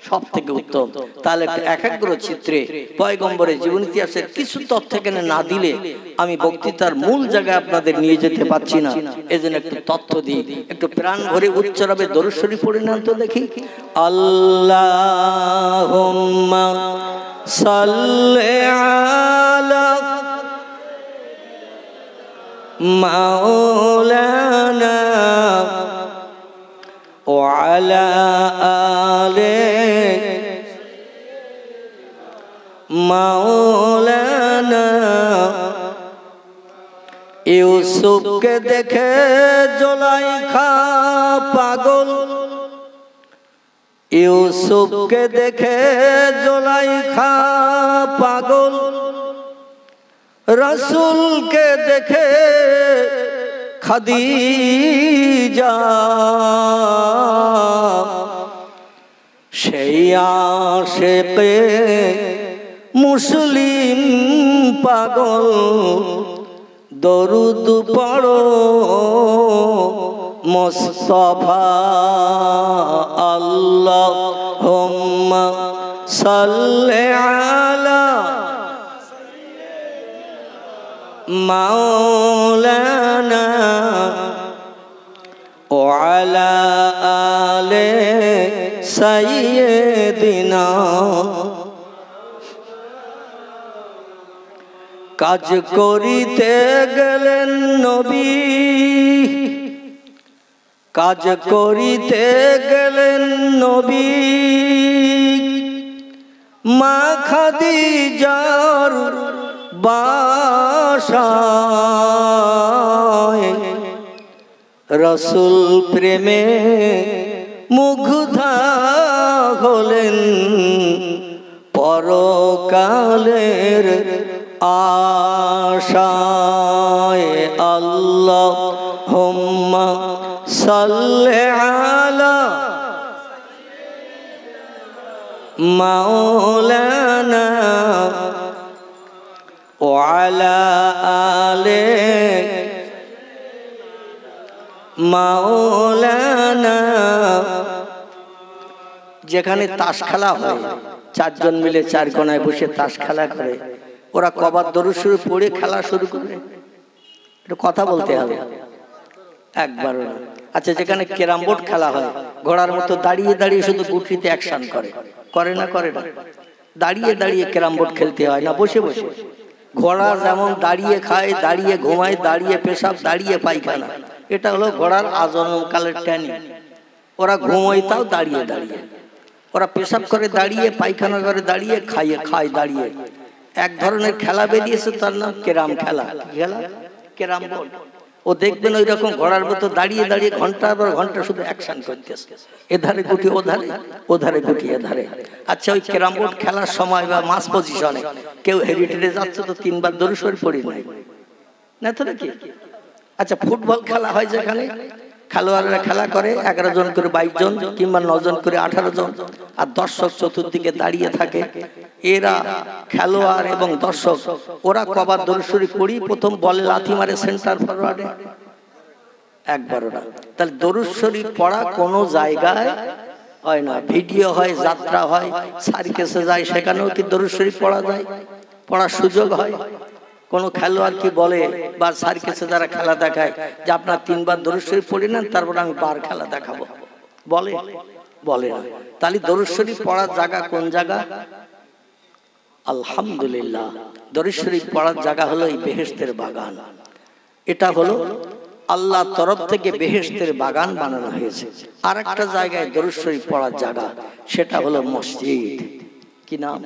সব থেকে উত্তম। তাহলে একাগ্র চিত্রে পয়গম্বরের জীবন ইতিহাসের কিছু তথ্য এখানে না দিলে আমি বক্তৃতার মূল জায়গায় আপনাদের নিয়ে যেতে পারছি না। এজন্য একটু তথ্য দিই, একটু প্রাণ ভরে উচ্চারণে দরুদ শরীফ পড়ে নেন তো দেখি। আল্লাহুম্মা সাল্লি আলা মাওলানা ওয়া আলা আলি মাওলানা। ইউসুফকে দেখে জুলাইখা পাগল, ইউসুফকে দেখে জুলাইখা পাগল, রাসূলকে দেখে খাদিজা, সেই আশিকে মুসলিম পাগল, দরুদ পড়ো মুস্তাফা। আল্লাহুম্মা সাল্লি আলা মাওলানা ওয়ালা আলে সাইয়্যিদিনা। কাজ করিতে গেলেন নবী, কাজ করিতে গেলেন নবী, মা খাদিজার বাসায়। রাসূল প্রেমে মুগ্ধা হলেন, পরকালের আশায়। আল্লাহুম্মা সাল্লি আলা মাওলানা ওয়ালা আলে মাওলানা। যেখানে তাস খেলা হয়, চারজন মিলে চার কোনায় বসে তাস খেলা করে, ওরা কবার দরুদ শরীফ পড়ে খেলা শুরু করে? একটু কথা বলতে হবে, একবার। আচ্ছা, যেখানে ক্যারাম বোর্ড খেলা হয়, ঘোড়ার মতো দাঁড়িয়ে দাঁড়িয়ে শুধু গুটিতে অ্যাকশন করে, করে না? করে না? দাঁড়িয়ে দাঁড়িয়ে ক্যারাম বোর্ড খেলতে হয় না বসে বসে? ঘোড়া যেমন দাঁড়িয়ে খায়, দাঁড়িয়ে ঘুমায়, দাঁড়িয়ে পেশাব, দাঁড়িয়ে পায়খানা, এটা হলো ঘোড়ার আজন্মকালের ট্রেনিং। ওরা ঘুমোয় তাও দাঁড়িয়ে দাঁড়িয়ে, ওরা পেশাব করে দাঁড়িয়ে, পায়খানা করে দাঁড়িয়ে, খায় দাঁড়িয়ে। এক ধরনের খেলা বেরিয়েছে, তার নাম ক্যারাম খেলা। খেলা ক্যারাম বোর্ড। ও দেখবেন ওই রকম ঘোড়ার মতো দাঁড়িয়ে দাঁড়িয়ে ঘন্টার পর ঘন্টা শুধু অ্যাকশন করতেছে, এধারে গুটি ওধারে, ওধারে গুটি এধারে। আচ্ছা, ওই ক্যারাম বোর্ড খেলার সময় বা মাস পজিশনে কেউ হেরিটেজে যাচ্ছে তো 3 বার দরুদ শরীফ পড়ি নাই না তো নাকি? আচ্ছা, ফুটবল খেলা হয়, যেখানে খেলোয়াড়রা খেলা করে 11 জন করে 22 জন, কিংবা 9 জন করে 18 জন, আর দর্শক চতুর্দিকে দাঁড়িয়ে থাকে। এরা খেলোয়াড় এবং দর্শক, ওরা কবার দরুদ শরীফ পড়ি? প্রথম বলে লাথি মারে সেন্টার ফরওয়ার্ডে, একবারও না। তাহলে দরুদ শরীফ পড়া কোনো জায়গায় হয় না। ভিডিও হয়, যাত্রা হয়, সার্কাসে যায়, সেখানেও কি দরুদ শরীফ পড়া যায়? পড়ার সুযোগ হয়? কোন খেলোয়াড় কি বলে, বা সার্কাসে যারা খেলা দেখায় যে আপনার 3 বার দরুদ শরীফ পড়ি নেন, তারপর আমি বার খেলা দেখাবো? বলে? বলে না। তাহলে দরুদ শরীফ পড়ার জায়গা কোন জায়গা? আলহামদুলিল্লাহ, দরুদ শরীফ পড়ার জায়গা হলো এই বেহেশতের বাগান। এটা হলো আল্লাহর তরফ থেকে বেহেশতের বাগান বানানো হয়েছে। আর একটা জায়গায় দরুদ শরীফ পড়ার জায়গা, সেটা হলো মসজিদ। কি নাম?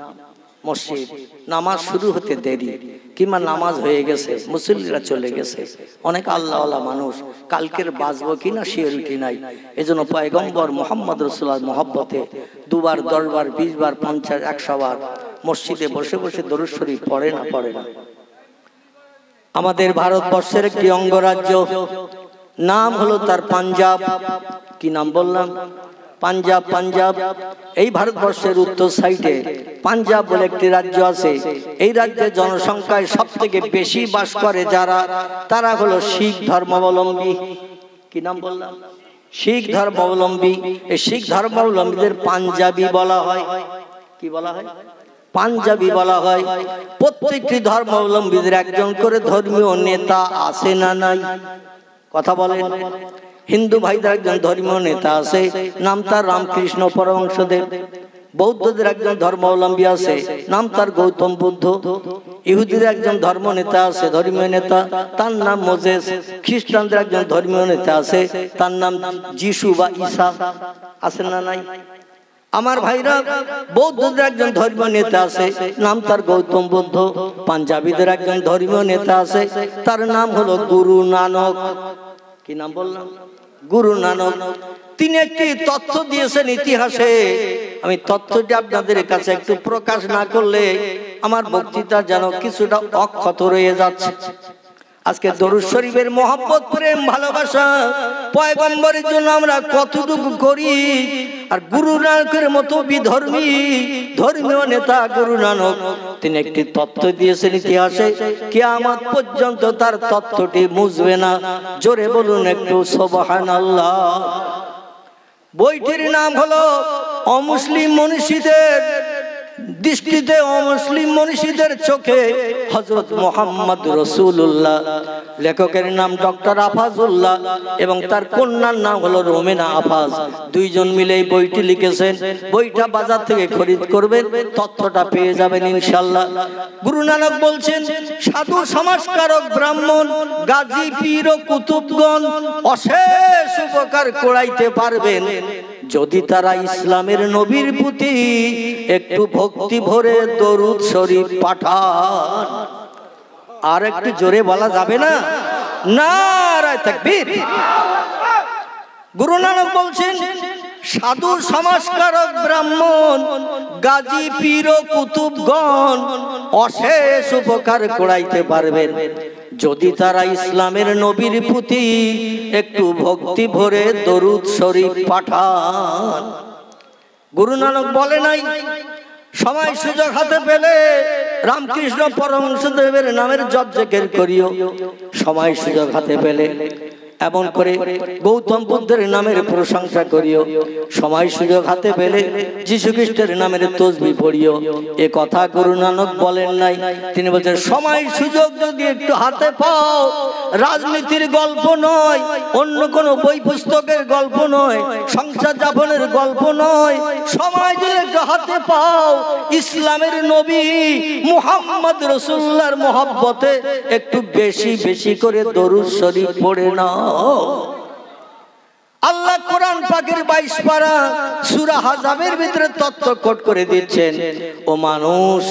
মসজিদ। নামাজ শুরু হতে দেরি, কিংবা নামাজ হয়ে গেছে, মুসল্লিরা চলে গেছে, অনেক আল্লাহওয়ালা মানুষ, কালকের বাঁচবো কিনা সিওরিটি নাই। এজন্য পয়গম্বর মুহাম্মদ রাসূলুল্লাহর মহব্বতে 2 বার, 10 বার, 20 বার, 50, 100 বার মসজিদে বসে বসে দরুদ শরীফ পড়ে না? পড়ে না? আমাদের ভারতবর্ষের একটি অঙ্গরাজ্য, নাম হলো তার পাঞ্জাব। কি নাম বললাম? পাঞ্জাব। পাঞ্জাব এই ভারতবর্ষের উত্তর সাইডে পাঞ্জাব বলে একটি রাজ্য আছে। এই রাজ্যের জনসংখ্যায় সব থেকে বেশি বাস করে যারা, তারা হলো শিখ ধর্মাবলম্বী। কি নাম বললাম? শিখ ধর্মাবলম্বী। এই শিখ ধর্মাবলম্বীদের পাঞ্জাবি বলা হয়। কি বলা হয়? পাঞ্জাবি বলা হয়। প্রত্যেকটি ধর্মাবলম্বীদের একজন করে ধর্মীয় নেতা আছে না নাই? কথা বলেন। হিন্দু ভাইদের একজন ধর্মীয় নেতা আছে, নাম তার রামকৃষ্ণ পরমহংসদেব। বৌদ্ধদের একজন ধর্মাবলম্বী আছে, নাম তার গৌতম বুদ্ধ। ইহুদিদের একজন ধর্ম নেতা আছে, ধর্মীয় নেতা, তার নাম মোজেস। খ্রিস্টানদের একজন ধর্মীয় নেতা আছে, তার নাম যিশু বা ঈসা। আছে না নাই? আমার ভাইরা, বৌদ্ধদের একজন ধর্মীয় নেতা আছে, নাম তার গৌতম বুদ্ধ। পাঞ্জাবিদের একজন ধর্মীয় নেতা আছে, তার নাম হলো গুরু নানক। কি নাম বললাম? গুরু নানক। তিনি একটি তথ্য দিয়েছেন ইতিহাসে। আমি তথ্যটি আপনাদের কাছে একটু প্রকাশ না করলে আমার বক্তৃতা যেন কিছুটা অক্ষত রয়ে যাচ্ছে। আজকে দরুদ শরীফের মহব্বত, প্রেম, ভালোবাসা পয়গম্বরের জন্য আমরা কতটুকু করি। আর গুরু নানকের মতো বিধর্মী ধর্মীয় নেতা গুরু নানক, তিনি একটি তথ্য দিয়েছেন ইতিহাসে, কিয়ামত পর্যন্ত তার তথ্যটি মুছবে না। জোরে বলুন একটু সুবহানাল্লাহ। বইটির নাম হলো অমুসলিম মনীষীদের দৃষ্টিতে অমুসলিম মনীষীদের চোখে হযরত মুহাম্মদ রাসূলুল্লাহ, লেখকের নাম ডক্টর আফাজুল্লাহ এবং তার কন্যার নাম হলো রোমেনা আফাজ, দুইজন মিলে এই বইটি লিখেছেন। বইটা বাজার থেকে খরিদ করবেন, তথ্যটা পেয়ে যাবেন ইনশাআল্লাহ। গুরু নানক বলছেন, সাধু সমাজকারক ব্রাহ্মণ গাজী পীর ও কুতুবগণ অশেষ উপকার করাইতে পারবেন যদি তারা ইসলামের নবীর প্রতি একটু ভক্তি ভরে দরুদ শরীফ পাঠান। আর একটু জোরে বলা যাবে না? নারায়ে তাকবীর। গুরু নানক বলছেন, সাধু সমাজকারক ব্রাহ্মণ গাজী পীর ও কুতুবগণ অশেষ উপকার করাইতে পারবেন যদি তারা ইসলামের নবীর প্রতি একটু ভক্তি ভরে দরুদ শরীফ পাঠান। গুরু নানক বলে নাই সময় সুযোগ হাতে পেলে রামকৃষ্ণ পরমহংসদেবের নামের জপ জিকির করিও, সময় সুযোগ হাতে পেলে এমন করে গৌতম বুদ্ধের নামের প্রশংসা করিও, সময় সুযোগ হাতে পেলে যীশু খ্রিস্টের নামের তসবিহ পড়িও। এ কথা গুরু নানক বলেন নাই। তিনি বলছেন, সময় সুযোগ যদি একটু হাতে পাও, রাজনীতির গল্প নয়, অন্য কোনো বই পুস্তকের গল্প নয়, সংসার যাপনের গল্প নয়, সময় যদি একটু হাতে পাও ইসলামের নবী মুহাম্মদ রাসূলুল্লাহর মহব্বতে একটু বেশি বেশি করে দরুদ শরীফ পড়ে নাও। আল্লাহ কোরআন পাকের 22 পারা সূরা হাজাবের ভিতরে তত্ত্ব কোট করে দিচ্ছেন, ও মানুষ,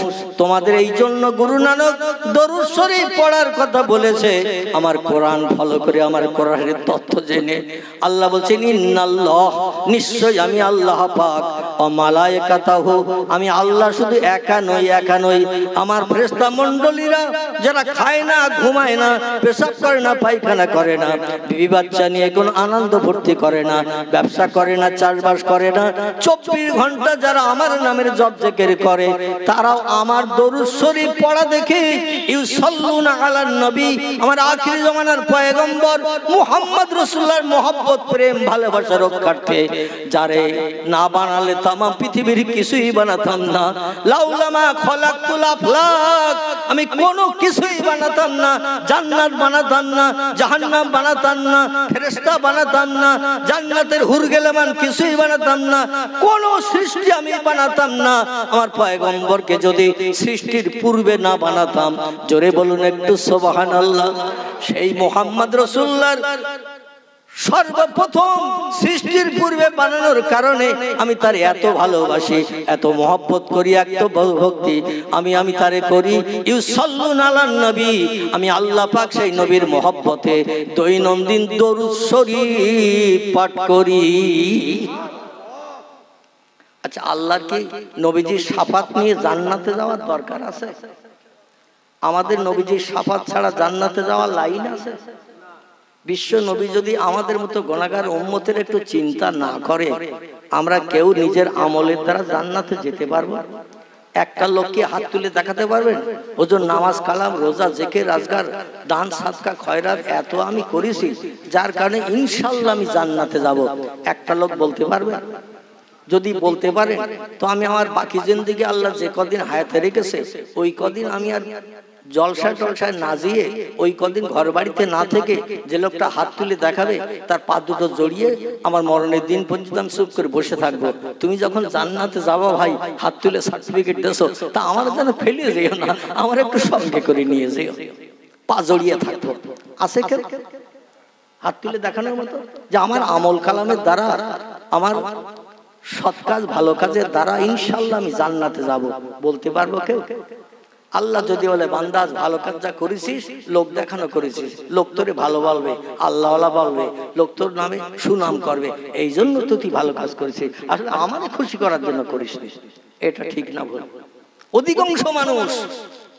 তোমাদের এই জন্য গুরু নানক দরুদ শরীফ পড়ার কথা বলেছে। আমার কোরআন ফলো করে, আমার কোরআনের তত্ত্ব জেনে আল্লাহ বলছেন, ইন্নাল্লাহ, নিশ্চয় আমি আল্লাহ পাক, ও মালায়েকাতাহু, আমি আল্লাহ শুধু একা নই, আমার ফেরেশতা মণ্ডলীরা যারা খায় না, ঘুমায় না, পেশাব করে না, পায়খানা করে না, বিবি বাচ্চা নিয়ে কোনো আনন্দ ফুর্তি করে না, ব্যবসা করে না, চাষবাস করে না, 24 ঘন্টা যারা আমার নামের জপ জিকির করে, তারাও আমার দরুদ শরীফ পড়া দেখে ইউসাল্লুনা আলান নবী, আমার আখির জামানার পয়গম্বর মুহাম্মদ রাসূলুল্লাহর মহব্বত, প্রেম, ভালোবাসা রক্ষার্থে যারে না বানালে তাম পৃথিবীর কিছুই বানাতাম না। লাউলামা খলাকতুল আফলাক, আমি কোনো কিছুই বানাতাম না, জান্নাত বানাতাম না, জাহান্নাম বানাতাম না, ফেরেশতা বানাতাম না, জান্নাতের হুর গেলেমান কিছুই বানাতাম না, কোন সৃষ্টি আমি বানাতাম না আমার পয়গম্বরকে যদি সৃষ্টির পূর্বে না বানাতাম। জোরে বলুন একটু সুবহানাল্লাহ। সেই মুহাম্মদ রাসূলুল্লাহর সর্বপ্রথম সৃষ্টির পূর্বে বানানোর কারণে আমি তার এত ভালোবাসি, এত মহব্বত করি, এত ভক্তি আমি তারে করি। ইউসাল্লুনা আলান নবী, আমি আল্লাহ পাক সেই নবীর মহব্বতে দৈনন্দিন দরুদ শরীফ পাঠ করি। আচ্ছা, আল্লাহর কি নবীজির শাফাত নিয়ে জান্নাতে যাওয়ার দরকার আছে? আমাদের নবীজির শাফাত ছাড়া জান্নাতে যাওয়ার লাইন আছে? বিশ্ব নবী যদি আমাদের মতো গুনাহগার উম্মতের একটু চিন্তা না করে, আমরা কেউ নিজের আমলের দ্বারা জান্নাতে যেতে পারবো? একটা লোককে হাত তুলে দেখাতে পারবেন, হুজুর নামাজ কালাম রোজা জিকির আজকার দান সাদকা খয়রাত এত আমি করেছি, যার কারণে ইনশাআল্লাহ আমি জান্নাতে যাব? একটা লোক বলতে পারবে? যদি বলতে পারে তো আমি আমার বাকি জিন্দেগি আল্লাহ যে কদিন হায়াতে রেখেছে ওই কদিন আমি আর জলসা টলসায় না যেয়ে, ওই কদিন ঘর বাড়িতে না থেকে যে লোকটা হাত তুলে দেখাবে তার পা দুটো জড়িয়ে আমার মরণের দিন পর্যন্ত আমি চুপ করে বসে থাকবো। তুমি যখন জান্নাতে যাবা ভাই, হাত তুলে সার্টিফিকেট দেছো, তা আমার যেন ফেলে যেও না, আমার একটু সঙ্গে করে নিয়ে যেও, পা জড়িয়ে থাকবো। আছে কেউ হাত তুলে দেখানোর মতো যে আমার আমল কালামের দ্বারা, আমার সৎ কাজ ভালো কাজের দ্বারা ইনশাআল্লাহ আমি জান্নাতে যাব? বলতে পারবো কেউ? আল্লাহ যদি বলে বান্দা ভালো কাজ যা করেছিস, লোক দেখানো করেছিস, লোক তোরে ভালো বলবে, আল্লাহওয়ালা বলবে, লোক তোর নামে সুনাম করবে, এই জন্য তো তুই ভালো কাজ করেছিস, আসলে আমাদের খুশি করার জন্য করিসনি। এটা ঠিক না ভুল? অধিকাংশ মানুষ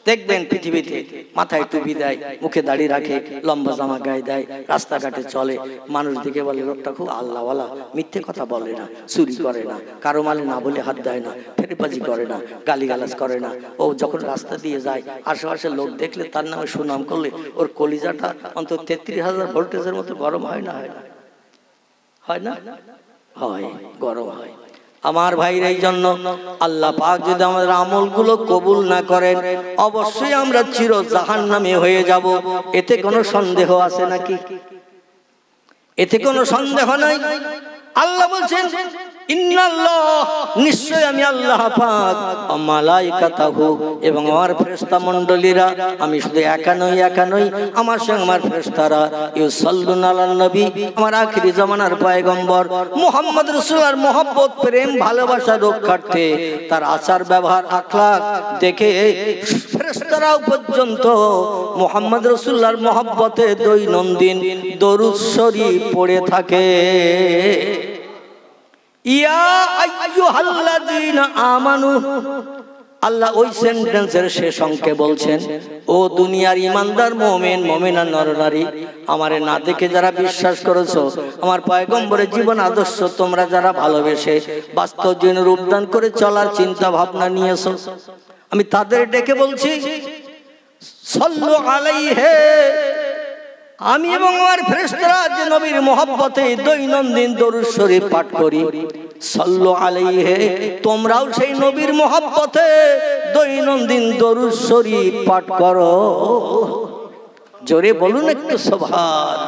দেখবেন পৃথিবীতে মাথায় টুপি দেয়, মুখে দাড়ি রাখে, লম্বা জামা গায়ে দেয়, রাস্তাঘাটে চলে, মানুষ দিকে বলে লোকটা খুব আল্লাহওয়ালা, মিথ্যে কথা বলে না, চুরি করে না, কারো মালে না বলে হাত দেয় না, ফেরেবাজি করে না, গালিগালাজ করে না। ও যখন রাস্তা দিয়ে যায় আশেপাশের লোক দেখলে তার নামে সুনাম করলে ওর কলিজাটা অন্তত 33,000 ভোল্টেজের মতো গরম হয় না? হয় না? হয়, গরম হয়। আমার ভাইর এই জন্য আল্লাহ পাক যদি আমাদের আমলগুলো কবুল না করেন অবশ্যই আমরা চির জাহান্নামী হয়ে যাব। এতে কোনো সন্দেহ আছে নাকি? এতে কোনো সন্দেহ নাই। আল্লাহ বলছেন ইন্নাল্লাহ, নিশ্চয় আমি আল্লাহ পাক, মালাইকাতাহু, এবং আমার ফেরেশতা মণ্ডলীরা, আমি শুধু একা নই, আমার সঙ্গে আমার ফেরেশতারা, ইউসাল্লুনা আলান নবী, আমার আখিরি জামানার পয়গম্বর মুহাম্মদ রাসূলুল্লাহর মহব্বত, প্রেম, ভালোবাসা রক্ষার্থে তার আচার ব্যবহার আখলাক দেখে ফেরেশতারাও পর্যন্ত মুহাম্মদ রাসূলুল্লাহর মহব্বতে দৈনন্দিন দরুদ শরীফ পড়ে থাকে। ইয়া আইয়ুহাল্লাযীনা আমানু, আল্লাহ ওই সেন্টেন্সের শেষ অংকে বলছেন, ও দুনিয়ার ইমানদার মুমিন মুমিনা নরনারী, আমারে না দেখে যারা বিশ্বাস করেছো, আমার পয়গম্বরের জীবন আদর্শ তোমরা যারা ভালোবেসে বাস্তব জীবনে রূপদান করে চলার চিন্তা ভাবনা নিয়েছো, আমি তাদের ডেকে বলছি সাল্লু আলাইহি, আমি এবং আমার ফেরেশতারা যে নবীর মহব্বতে দৈনন্দিন দরুদ শরীফ পাঠ করি, সাল্লু আলাইহি, তোমরাও সেই নবীর মহব্বতে দৈনন্দিন দরুদ শরীফ পাঠ করো। জোরে বলুন একটু সুবহান।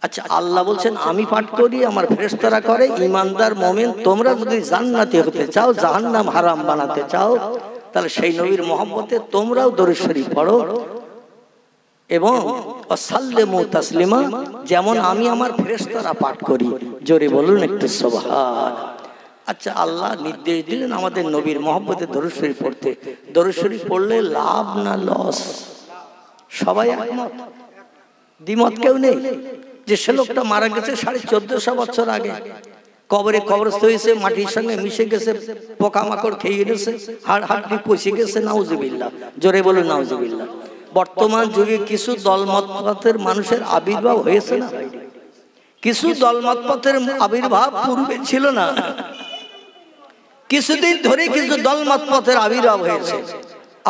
আচ্ছা, আল্লাহ বলছেন আমি পাঠ করি, আমার ফেরেশতারা করে। ইমানদার মুমিন তোমরা যদি জান্নাতি হতে চাও, জাহান্নাম হারাম বানাতে চাও, তাহলে সেই নবীর মহব্বতে তোমরাও দরুদ শরীফ পড়ো এবং সাল্লিমু তাসলিমা, যেমন আমি আমার ফেরেশতারা পাঠ করি। জোরে বলুন একটু সুবহান। আচ্ছা, আল্লাহ নির্দেশ দিলেন আমাদের নবীর মহব্বতে দরুদ শরীফ পড়তে। দরুদ শরীফ পড়লে লাভ না লস? সবাই একমত, দ্বিমত কেউ নেই। যে সে লোকটা মারা গেছে 1450 বছর আগে, কবরে কবরস্থ হয়েছে, মাটির সঙ্গে মিশে গেছে, পোকামাকড় খেয়ে গেছে, হাড় হাড্ডি পচে গেছে, নাউজুবিল্লাহ। জোরে বলুন নাউজুবিল্লাহ। বর্তমান যুগে কিছু দলমতপথের মানুষের আবির্ভাব হয়েছে না? কিছু দলমতপথের আবির্ভাব পূর্বে ছিল না, কিছুদিন ধরে কিছু দলমতপথের আবির্ভাব হয়েছে।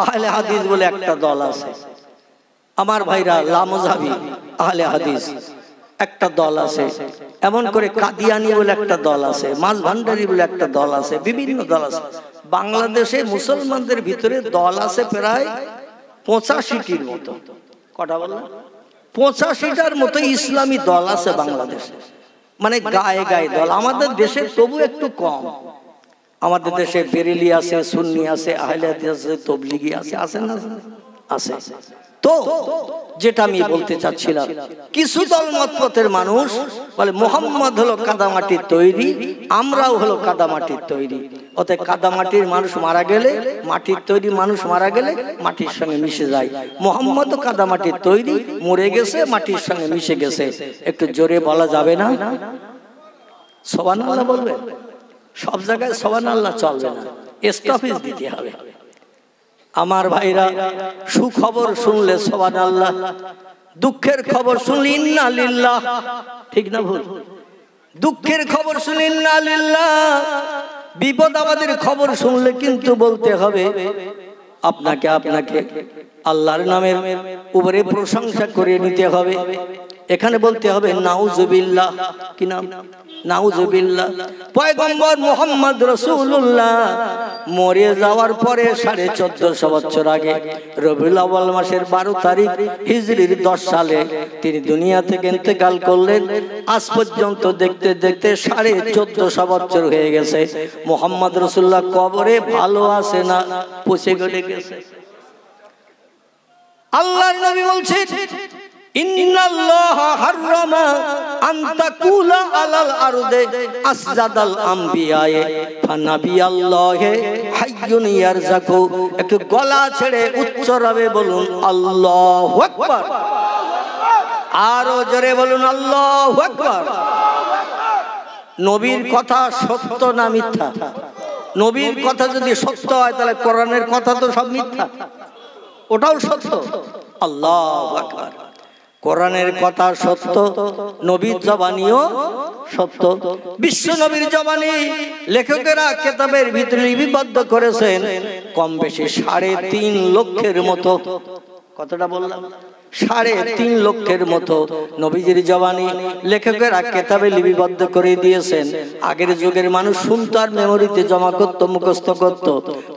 আহলে হাদিস বলে একটা দল আছে, আমার ভাইরা, লামজাবি আহলে হাদিস একটা দল আছে, এমন করে কাদিয়ানি বলে একটা দল আছে, মাঝ ভান্ডারি বলে একটা দল আছে, বিভিন্ন দল আছে। বাংলাদেশে মুসলমানদের ভিতরে দল আছে প্রায় 85টির মতো। কটা বললাম? 85টার মতো ইসলামী দল আছে বাংলাদেশে, মানে গায়ে গায়ে দল। আমাদের দেশে তবু একটু কম। আমাদের দেশে বেরেলি আছে, সুন্নি আছে, আহলে হাদিস আছে, তবলিগি আছে, আছে না? আছে। তো যেটা আমি বলতে চাচ্ছিলাম, কিছু দলমতপথের মানুষ বলে মুহাম্মদ হলো কাদামাটির তৈরি, আমরাও হলো কাদামাটির তৈরি। অতএব কাদামাটির মানুষ মারা গেলে, মাটির তৈরি মানুষ মারা গেলে মাটির সঙ্গে মিশে যায়। মুহাম্মদও কাদামাটির তৈরি, মরে গেছে, মাটির সঙ্গে মিশে গেছে। একটু জোরে বলা যাবে না? সুবহানাল্লাহ বলবে? সব জায়গায় সুবহানাল্লাহ চলবে না, স্টপেজ দিতে হবে। আমার ভাইরা, সুখবর শুনলে সুবহানাল্লাহ, দুঃখের খবর শুনলে ইন্না লিল্লাহ, ঠিক না ভুল? দুঃখের খবর শুনলে ইন্না লিল্লাহ, বিপদ আমাদের খবর শুনলে কিন্তু বলতে হবে আপনাকে আল্লাহর নামের উপরে প্রশংসা করে নিতে হবে। এখানে বলতে হবে নাউজুবিল্লাহ। কি নাম? নাউজুবিল্লাহ। পয়গম্বর মুহাম্মদ রাসূলুল্লাহ মরে যাওয়ার পরে 1450 বছর আগে রবিউল আউয়াল মাসের 12 তারিখ হিজরির 10 সালে তিনি দুনিয়া থেকে ইন্তেকাল করলেন। আজ পর্যন্ত দেখতে দেখতে 1450 বছর হয়ে গেছে। মুহাম্মদ রাসূলুল্লাহ কবরে ভালো আছে না পচে গলে গেছে? আল্লাহর নবী বলছেন ইন্নাল্লাহা হাররামা আন তাকুলা আলাল আরদে আসজাদাল আমবিয়ায়ে ফানাবিয়াল্লাহি হাইয়ুন ইয়ারযাকু। একটু গলা ছেড়ে উচ্চ রবে বলুন আল্লাহু আকবার। আরো জোরে বলুন আল্লাহু আকবার। নবীর কথা সত্য না মিথ্যা? নবীর কথা যদি সত্য হয় তাহলে কোরআনের কথা তো সব মিথ্যা, ওটাও সত্য। আল্লাহু আকবার। কোরআনের কথা সত্য, নবীর জবানিও সত্য। বিশ্ব নবীর জবানি লেখকেরা কিতাবের ভিতরে লিপিবদ্ধ করেছেন কম বেশি 3.5 লক্ষের মতো। কতটা বললাম? 3.5 লক্ষের মতো নবীজির জবানি লেখকেরা কিতাবে লিপিবদ্ধ করে দিয়েছেন। আগের যুগের মানুষ শুনতো আর মেমোরিতে জমা করত, মুখস্থ করত।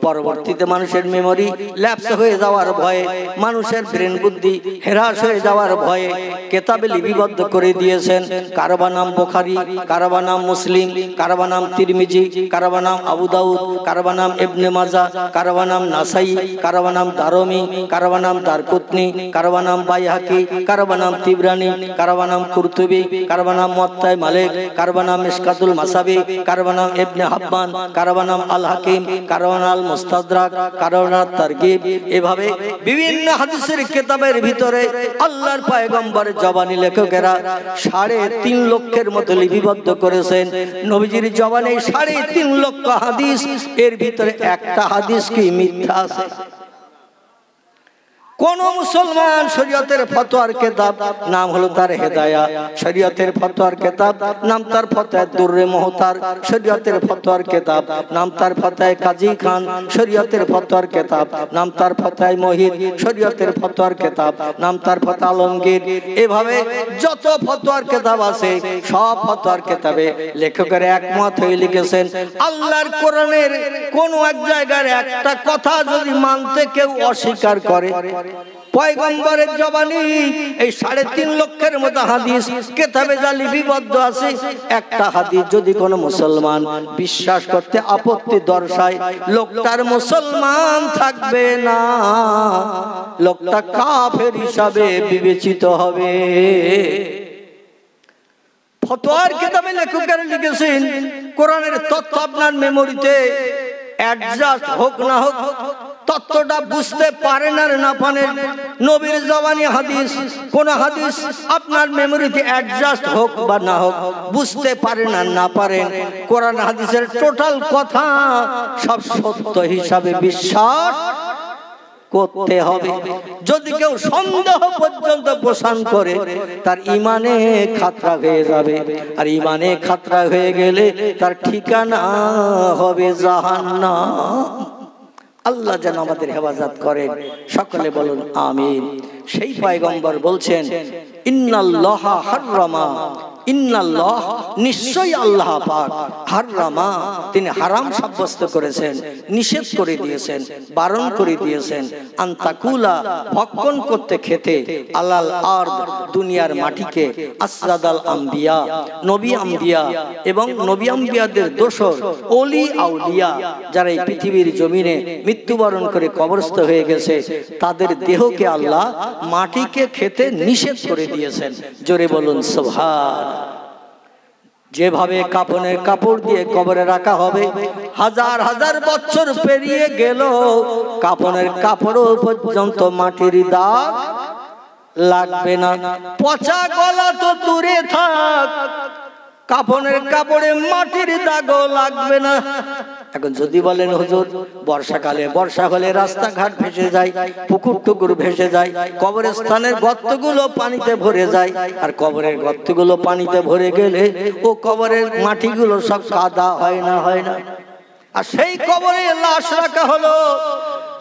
পরবর্তীতে মানুষের মেমোরি ল্যাপস হয়ে যাওয়ার ভয়ে, মানুষের ব্রেন বুদ্ধি হ্রাস হয়ে যাওয়ার ভয়ে কিতাবে লিপিবদ্ধ করে দিয়েছেন। কারো বা নাম বুখারী, কারো বা নাম মুসলিম, কারো বা নাম তিরমিজি, কারো বা নাম আবু দাউদ, কারো বা নাম ইবনে মাজাহ, কারো বা নাম নাসাই, কারো বা নাম দারমি, কারো বা নাম দারকুতনি, কারো বা নাম বাইহাকি, কারো বা নাম তিবরানি, কারো বা নাম কুরতুবি, কারো বা নাম মুওয়াত্তা মালিক, কারো বা নাম মিশকাতুল মাসাবি, কারো বা নাম ইবনে হাব্বান, কারো বা নাম আল হাকিম, কারো বা নাম মুস্তাদরাক, কারো বা নাম তারগিব। এভাবে বিভিন্ন হাদিসের কিতাবের ভিতরে আল্লাহর পয়গম্বরের জবানি লেখকেরা 3.5 লক্ষের মতো লিপিবদ্ধ করেছেন। নবীজির জবানে 3.5 লক্ষ হাদিস, এর ভিতরে একটা হাদিস কি মিথ্যা আছে? কোন মুসলমান শরীয়তের ফতোয়ার কিতাব নাম হলো তার হেদায়া, শরীয়তের ফতোয়ার কিতাব নাম তার ফতোয়া দুররে মুহতার, শরীয়তের ফতোয়ার কিতাব নাম তার ফতোয়া কাজী খান, শরীয়তের ফতোয়ার কিতাব নাম তার ফতোয়া মুহিত, শরীয়তের ফতোয়ার কিতাব নাম তার ফতোয়া আলমগীর। এভাবে যত ফতোয়ার কিতাব আছে সব ফতোয়ার কিতাবে লেখকেরা একমত হয়ে লিখেছেন, আল্লাহর কোরআনের কোন এক জায়গার একটা কথা যদি মানতে কেউ অস্বীকার করে, পয়গম্বরের জবানি এই 3.5 লক্ষের মতো হাদিস কিতাবে যা লিপিবদ্ধ আছে, একটা হাদিস যদি কোনো মুসলমান বিশ্বাস করতে আপত্তি দর্শায়, লোকটার মুসলমান থাকবে না, লোকটা কাফের হিসাবে বিবেচিত হবে। ফতোয়ার কিতাবে লেখকেরা লিখেছেন, কোরআনের তথ্য আপনার মেমোরিতে অ্যাডজাস্ট হোক না হোক, তত্ত্বটা বুঝতে পারেন আর না পারেন, নবীর জবানি হাদিস, কোন হাদিস আপনার মেমোরিতে অ্যাডজাস্ট হোক বা না হোক, বুঝতে পারেন আর না পারেন, কোরআন হাদিসের টোটাল কথা সব সত্য হিসাবে বিশ্বাস করতে হবে। যদি কেউ সন্দেহ পর্যন্ত পোষণ করে, তার ইমানে খাতরা হয়ে যাবে, আর ইমানে খাতরা হয়ে গেলে তার ঠিকানা হবে জাহান্নাম। আল্লাহ যেন আমাদের হেফাজত করেন, সকলে বলুন আমিন। সেই পয়গম্বর বলছেন, ইন্নাল্লাহা হাররামা, ইন্নাল্লাহ নিশ্চয়ই আল্লাহ পাক, হাররামা তিনি হারাম সাব্যস্ত করেছেন, নিষেধ করে দিয়েছেন, বারণ করে দিয়েছেন, আনতাকুলা ভক্ষণ করতে খেতে, আলাল আরদ দুনিয়ার মাটিকে, আসরাদাল আম্বিয়া নবী আম্বিয়া এবং নবী আম্বিয়াদের দোসর ওলি আউলিয়া যারা এই পৃথিবীর জমিনে মৃত্যুবরণ করে কবরস্থ হয়ে গেছে, তাদের দেহকে আল্লাহ মাটিকে খেতে নিষেধ করে দিয়েছেন। জোরে বলুন সুবহান। যেভাবে কাফনের কাপড় দিয়ে কবরে রাখা হবে, হাজার হাজার বছর পেরিয়ে গেল কাফনের কাপড়ও পর্যন্ত মাটির দাগ লাগবে না, পচা গলা তো দূরে থাক, কাফনের কাপড়ে মাটির দাগও লাগবে না। এখন যদি বলেন হুজুর বর্ষাকালে বর্ষা হলে রাস্তাঘাট ভেসে যায়, পুকুর টুকুর ভেসে যায়, কবরের স্থানের গর্তগুলো পানিতে ভরে যায়, আর কবরের গর্তগুলো পানিতে ভরে গেলে ও কবরের মাটিগুলো সব কাদা হয় না, হয় না? আর সেই কবরে লাশ রাখা হলো,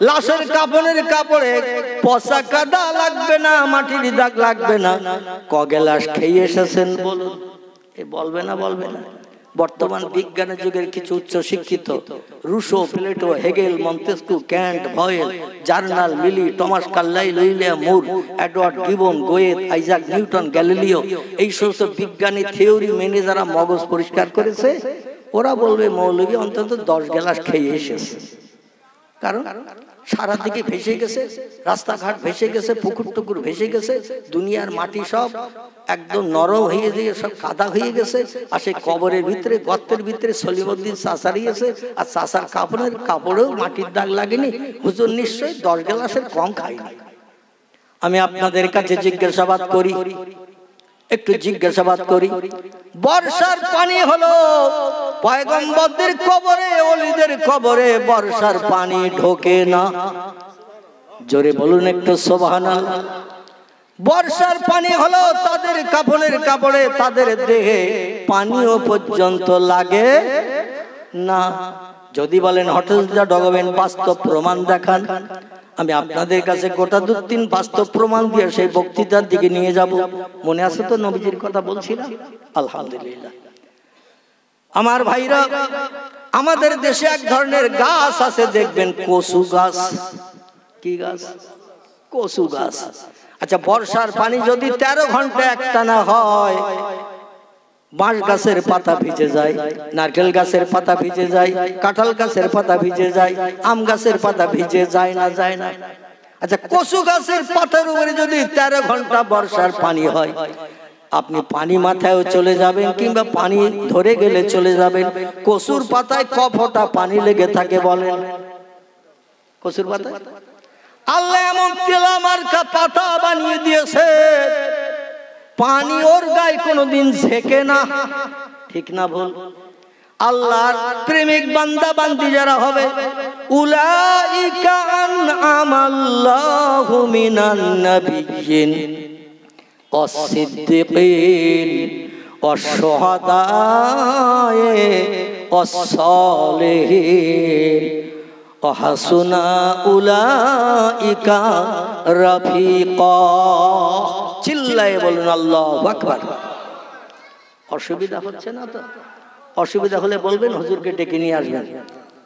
লাশের কাফনের কাপড়ে পচা কাদা লাগবে না, মাটির দাগ লাগবে না। কগে লাশ খেয়ে এসেছেন বলুন? এ বলবে না, বলবে না? বর্তমান বিজ্ঞানের যুগের কিছু উচ্চ শিক্ষিত Rousseau, Plato, Hegel, Montesquieu, Kant, ভয়েল, জার্নাল, মিলি, Thomas Carlyle, William Moore, Edward Gibbon, Goethe, Isaac Newton, Galileo, এই সমস্ত বিজ্ঞানী থিওরি মেনে যারা মগজ পরিষ্কার করেছে, ওরা বলবে মৌলবী অন্তত 10 গ্লাস খেয়ে এসেছে। কারণ সারা দিকে ভেসে গেছে, রাস্তাঘাট ভেসে গেছে, পুকুর টুকুর ভেসে গেছে, দুনিয়ার মাটি সব একদম নরম হয়ে গিয়ে সব কাদা হয়ে গেছে। আর সেই কবরের ভিতরে গর্তের ভিতরে সলিমউদ্দিন চাচা রয়েছে, আর চাচার কাপড়ের কাপড়েও মাটির দাগ লাগেনি। হুজুর নিশ্চয়ই 10 গ্লাসের কম খায়নি। আমি আপনাদের কাছে জিজ্ঞাসাবাদ করি, একটু জিজ্ঞাসাবাদ করি, বর্ষার পানি হলো পয়গম্বরদের কবরে, ওলিদের কবরে বর্ষার পানি ঢোকে না। জোরে বলুন একটু সুবহানাল্লাহ। বর্ষার পানি হলো তাদের কাফনের কাপড়ে, তাদের দেহে পানিও পর্যন্ত লাগে না। যদি বলেন হোয়াট ইজ দ্য ডকুমেন্ট, বাস্তব প্রমাণ দেখান, আমি আপনাদের কাছে গোটা 2-3 বাস্তব প্রমাণ দিয়ে সেই বক্তৃতার দিকে নিয়ে যাব। মনে আছে তো নবীজির কথা বলছিলাম? আলহামদুলিল্লাহ। আমার ভাইরা, আমাদের দেশে এক ধরনের গাছ আছে, দেখবেন কচু গাছ। কি গাছ? কচু গাছ। আচ্ছা, বর্ষার পানি যদি 13 ঘন্টা একটানা হয়, বাঁশ গাছের পাতা ভিজে যায়, নারকেল গাছের পাতা ভিজে যায়, কাঁঠাল গাছের পাতা ভিজে যায়, আম গাছের পাতা ভিজে যায় না? যায় না? আচ্ছা, কচু গাছের পাতার উপরে যদি 13 ঘন্টা বর্ষার পানি হয়, আপনি পানি মাথায়ও চলে যাবেন, কিংবা পানি ধরে গেলে চলে যাবেন। কচুর পাতায় ক ফোঁটা পানি লেগে থাকে বলেন? কচুর পাতায় আল্লাহ এমন তেলা মার্কা পাতা বানিয়ে দিয়েছে, পানি ওর গায়ে কোনোদিন ঝেঁকে না। ঠিক না ভুল? আল্লাহর প্রেমিক বান্দা বান্দি যারা হবে, উলাইকা আনআমাল্লাহু মিনান নাবিয়্যিন ওয়াস-সিদ্দীকিন ওয়াশ-শুহাদায়ে ওয়াস-সালিহিন ওয়া হাসুনা উলাইকা রাফিকা। চিল্লায়ে বলুন আল্লাহু আকবার। অসুবিধা হচ্ছে না তো? অসুবিধা হলে বলবেন, হুজুরকে ডেকে নিয়ে আসবেন।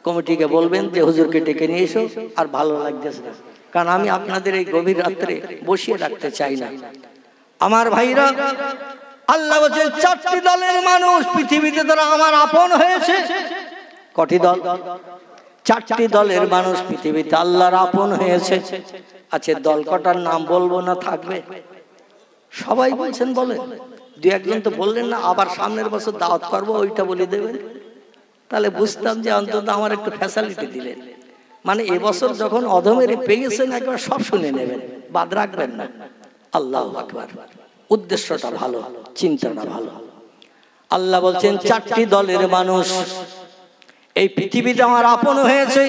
কমিটিকে বলবেন যে হুজুরকে ডেকে নিয়ে এসো, আর ভালো লাগতেছে না, কারণ আমি আপনাদের এই গভীর রাত্রে বসিয়ে রাখতে চাই না। আমার ভাইরা, আল্লাহ বলেন 4টি দলের মানুষ পৃথিবীতে তারা আমার আপন হয়েছে। কটি দল? 4টি দলের মানুষ পৃথিবীতে আল্লাহর আপন হয়েছে। আচ্ছা, দল কটার নাম বলবো না থাকবে? সবাই বলছেন, বলেন। 2-1 তো বললেন না, আবার সামনের বছর দাওয়াত করবো, ওইটা বলে দেবেন। তাহলে বুঝতাম যে অন্তত আমার একটু ফ্যাসিলিটি দিলেন। মানে এবছর যখন অধমের পেয়েছেন, একবার সব শুনে নেবেন, বাদ রাখবেন না। আল্লাহু আকবার। উদ্দেশ্যটা ভালো, চিন্তাটা ভালো। আল্লাহ বলছেন 4টি দলের মানুষ এই পৃথিবীতে আমার আপন হয়েছে।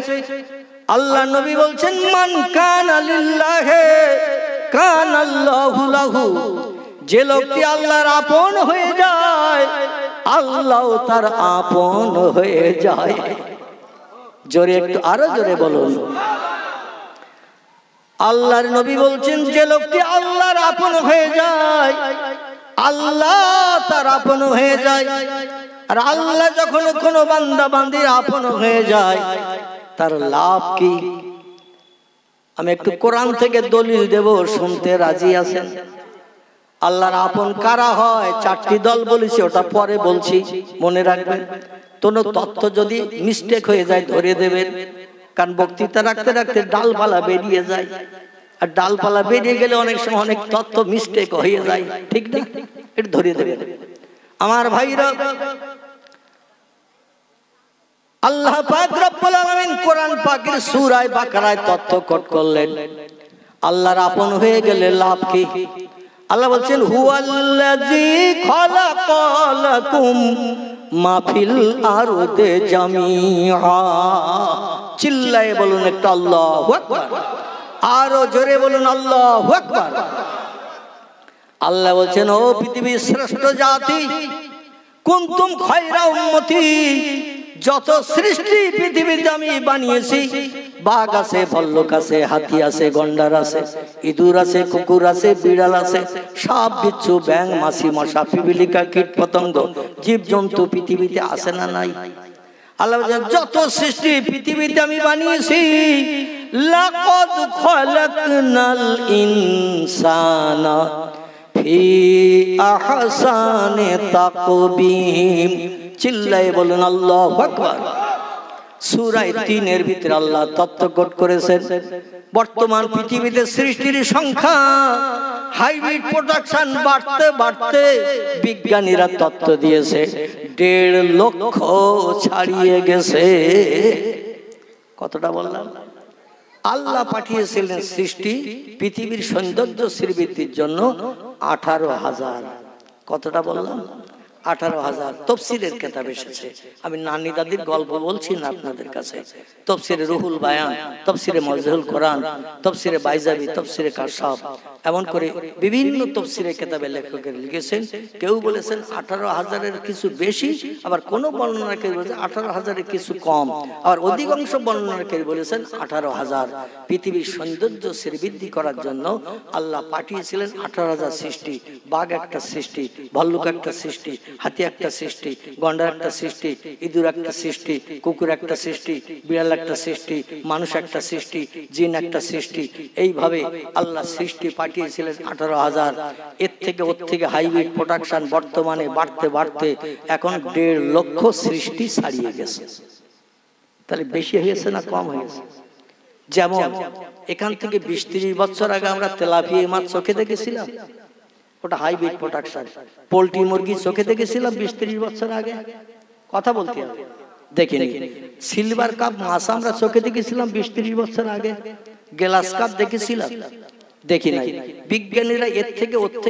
আল্লাহ নবী বলছেন, মান কানা লিল্লাহি কানাল্লাহু লাহু। যে লোকটি আল্লাহর আপন হয়ে যায়, আল্লাহ তার আপন হয়ে যায়। জোরে একটু, আরো জোরে বলুন। আল্লাহর নবী বলছেন, যে লোকটি আল্লাহর আপন হয়ে যায়, আল্লাহ তার আপন হয়ে যায়। আর আল্লাহ যখন কোনো বান্দা বান্দির আপন হয়ে যায়, তার লাভ কি? আমি একটু কোরআন থেকে দলিল দেব, শুনতে রাজি আছেন? আল্লাহর আপন কারা হয়? 4টি দল বলেছি, ওটা পরে বলছি, মনে রাখবেন। কোনো তথ্য যদি মিস্টেক হয়ে যায় ধরে দেবেন, কারণ বক্তৃতা রাখতে রাখতে ডালপালা বেরিয়ে যায়, আর ডালপালা বেরিয়ে গেলে অনেক সময় অনেক তথ্য মিস্টেক হয়ে যায়, ঠিক না? এটা ধরে দেবেন। আমার ভাইরা, আল্লাহ পাক রব্বুল আলামিন কোরআন পাকের সূরা বাকারায় তথ্য কোট করলেন, আল্লাহর আপন হয়ে গেলে লাভ কি? আল্লাহ বলছেন, হুয়াল্লাযী খালাকালাকুম মা ফিল আরদি জামিআ। চিল্লায়ে বলুন একটু আল্লাহু আকবার। আরো জোরে বলুন আল্লাহু আকবার। আল্লাহ বলছেন, ও পৃথিবীর শ্রেষ্ঠ জাতি, কুনতুম খায়রা উম্মতি। যত সৃষ্টি পৃথিবীতে আমি বানিয়েছি, বাঘ আছে, ভল্লুক আছে, হাতি আছে, গন্ডার আছে, ইঁদুর আছে, কুকুর আছে, বিড়াল আছে, সাপ, বিচ্ছু, ব্যাঙ, মাছি, মশা, পিপিলিকা, কীট পতঙ্গ, জীব জন্তু পৃথিবীতে আছে না নাই? আল্লাহ বলেন, যত সৃষ্টি পৃথিবীতে আমি বানিয়েছি, লাকাদ খালাকনাল ইনসানা ফি আহসানি তাকবীম। চিল্লায়ে বলুন আল্লাহু আকবার। সূরা 3 ভিতরে আল্লাহ তথ্য কোট করেছেন, বর্তমান পৃথিবীতে সৃষ্টির সংখ্যা হাইব্রিড প্রোডাকশন বাড়তে বাড়তে বিজ্ঞানীরা তথ্য দিয়েছে 1.5 লক্ষ ছাড়িয়ে গেছে। কতটা বললাম? আল্লাহ পাঠিয়েছিলেন সৃষ্টি পৃথিবীর সৌন্দর্য শ্রীবৃদ্ধির জন্য 18,000। কতটা বললাম? 18,000 তফসিরের কিতাব এসেছে। আমি নানি দাদির গল্প বলছি না আপনাদের কাছে। তফসিরে রুহুল বায়ান, তফসিরে মজহুল কোরআন, তফসিরে বাইজাবি, তফসিরে কাশাফ, এমন করে বিভিন্ন তফসিরে কিতাবে লেখকের লিখেছেন। কেউ বলেছেন 18,000-এর কিছু বেশি, আবার কোন বর্ণনাকারী বলেছেন 18,000-এর কিছু কম, আবার অধিকাংশ বর্ণনাকারী বলেছেন 18,000। পৃথিবীর সৌন্দর্য শ্রীবৃদ্ধি করার জন্য আল্লাহ পাঠিয়েছিলেন 18,000 সৃষ্টি। বাঘ একটা সৃষ্টি, ভল্লুক একটা সৃষ্টি, হাতি একটা সৃষ্টি, গন্ডার একটা সৃষ্টি, ইঁদুর একটা সৃষ্টি, কুকুর একটা সৃষ্টি, বিড়াল একটা সৃষ্টি, মানুষ একটা সৃষ্টি, জিন একটা সৃষ্টি। এইভাবে আল্লাহ সৃষ্টি পাঠিয়েছিলেন 18,000। এর থেকে ওর থেকে হাইব্রিড প্রোডাকশন বর্তমানে বাড়তে বাড়তে এখন 1.5 লক্ষ সৃষ্টি ছাড়িয়ে গেছে। তাহলে বেশি হয়েছে না কম হয়েছে? যেমন এখান থেকে 20-30 বছর আগে আমরা তেলাপিয়া মাছ চোখে দেখেছিলাম, ওটা হাইব্রিড প্রোডাকশন। পোল্ট্রি মুরগি চোখে দেখেছিলাম 20-30 বছর আগে, কথা বলতে হবে, দেখিনি। সিলভার কাপ মাছ আমরা চোখে দেখেছিলাম 20-30 বছর আগে, গ্লাস কাপ দেখেছিলাম, দেখি নাই। বিজ্ঞানীরা এর থেকে ওর থেকে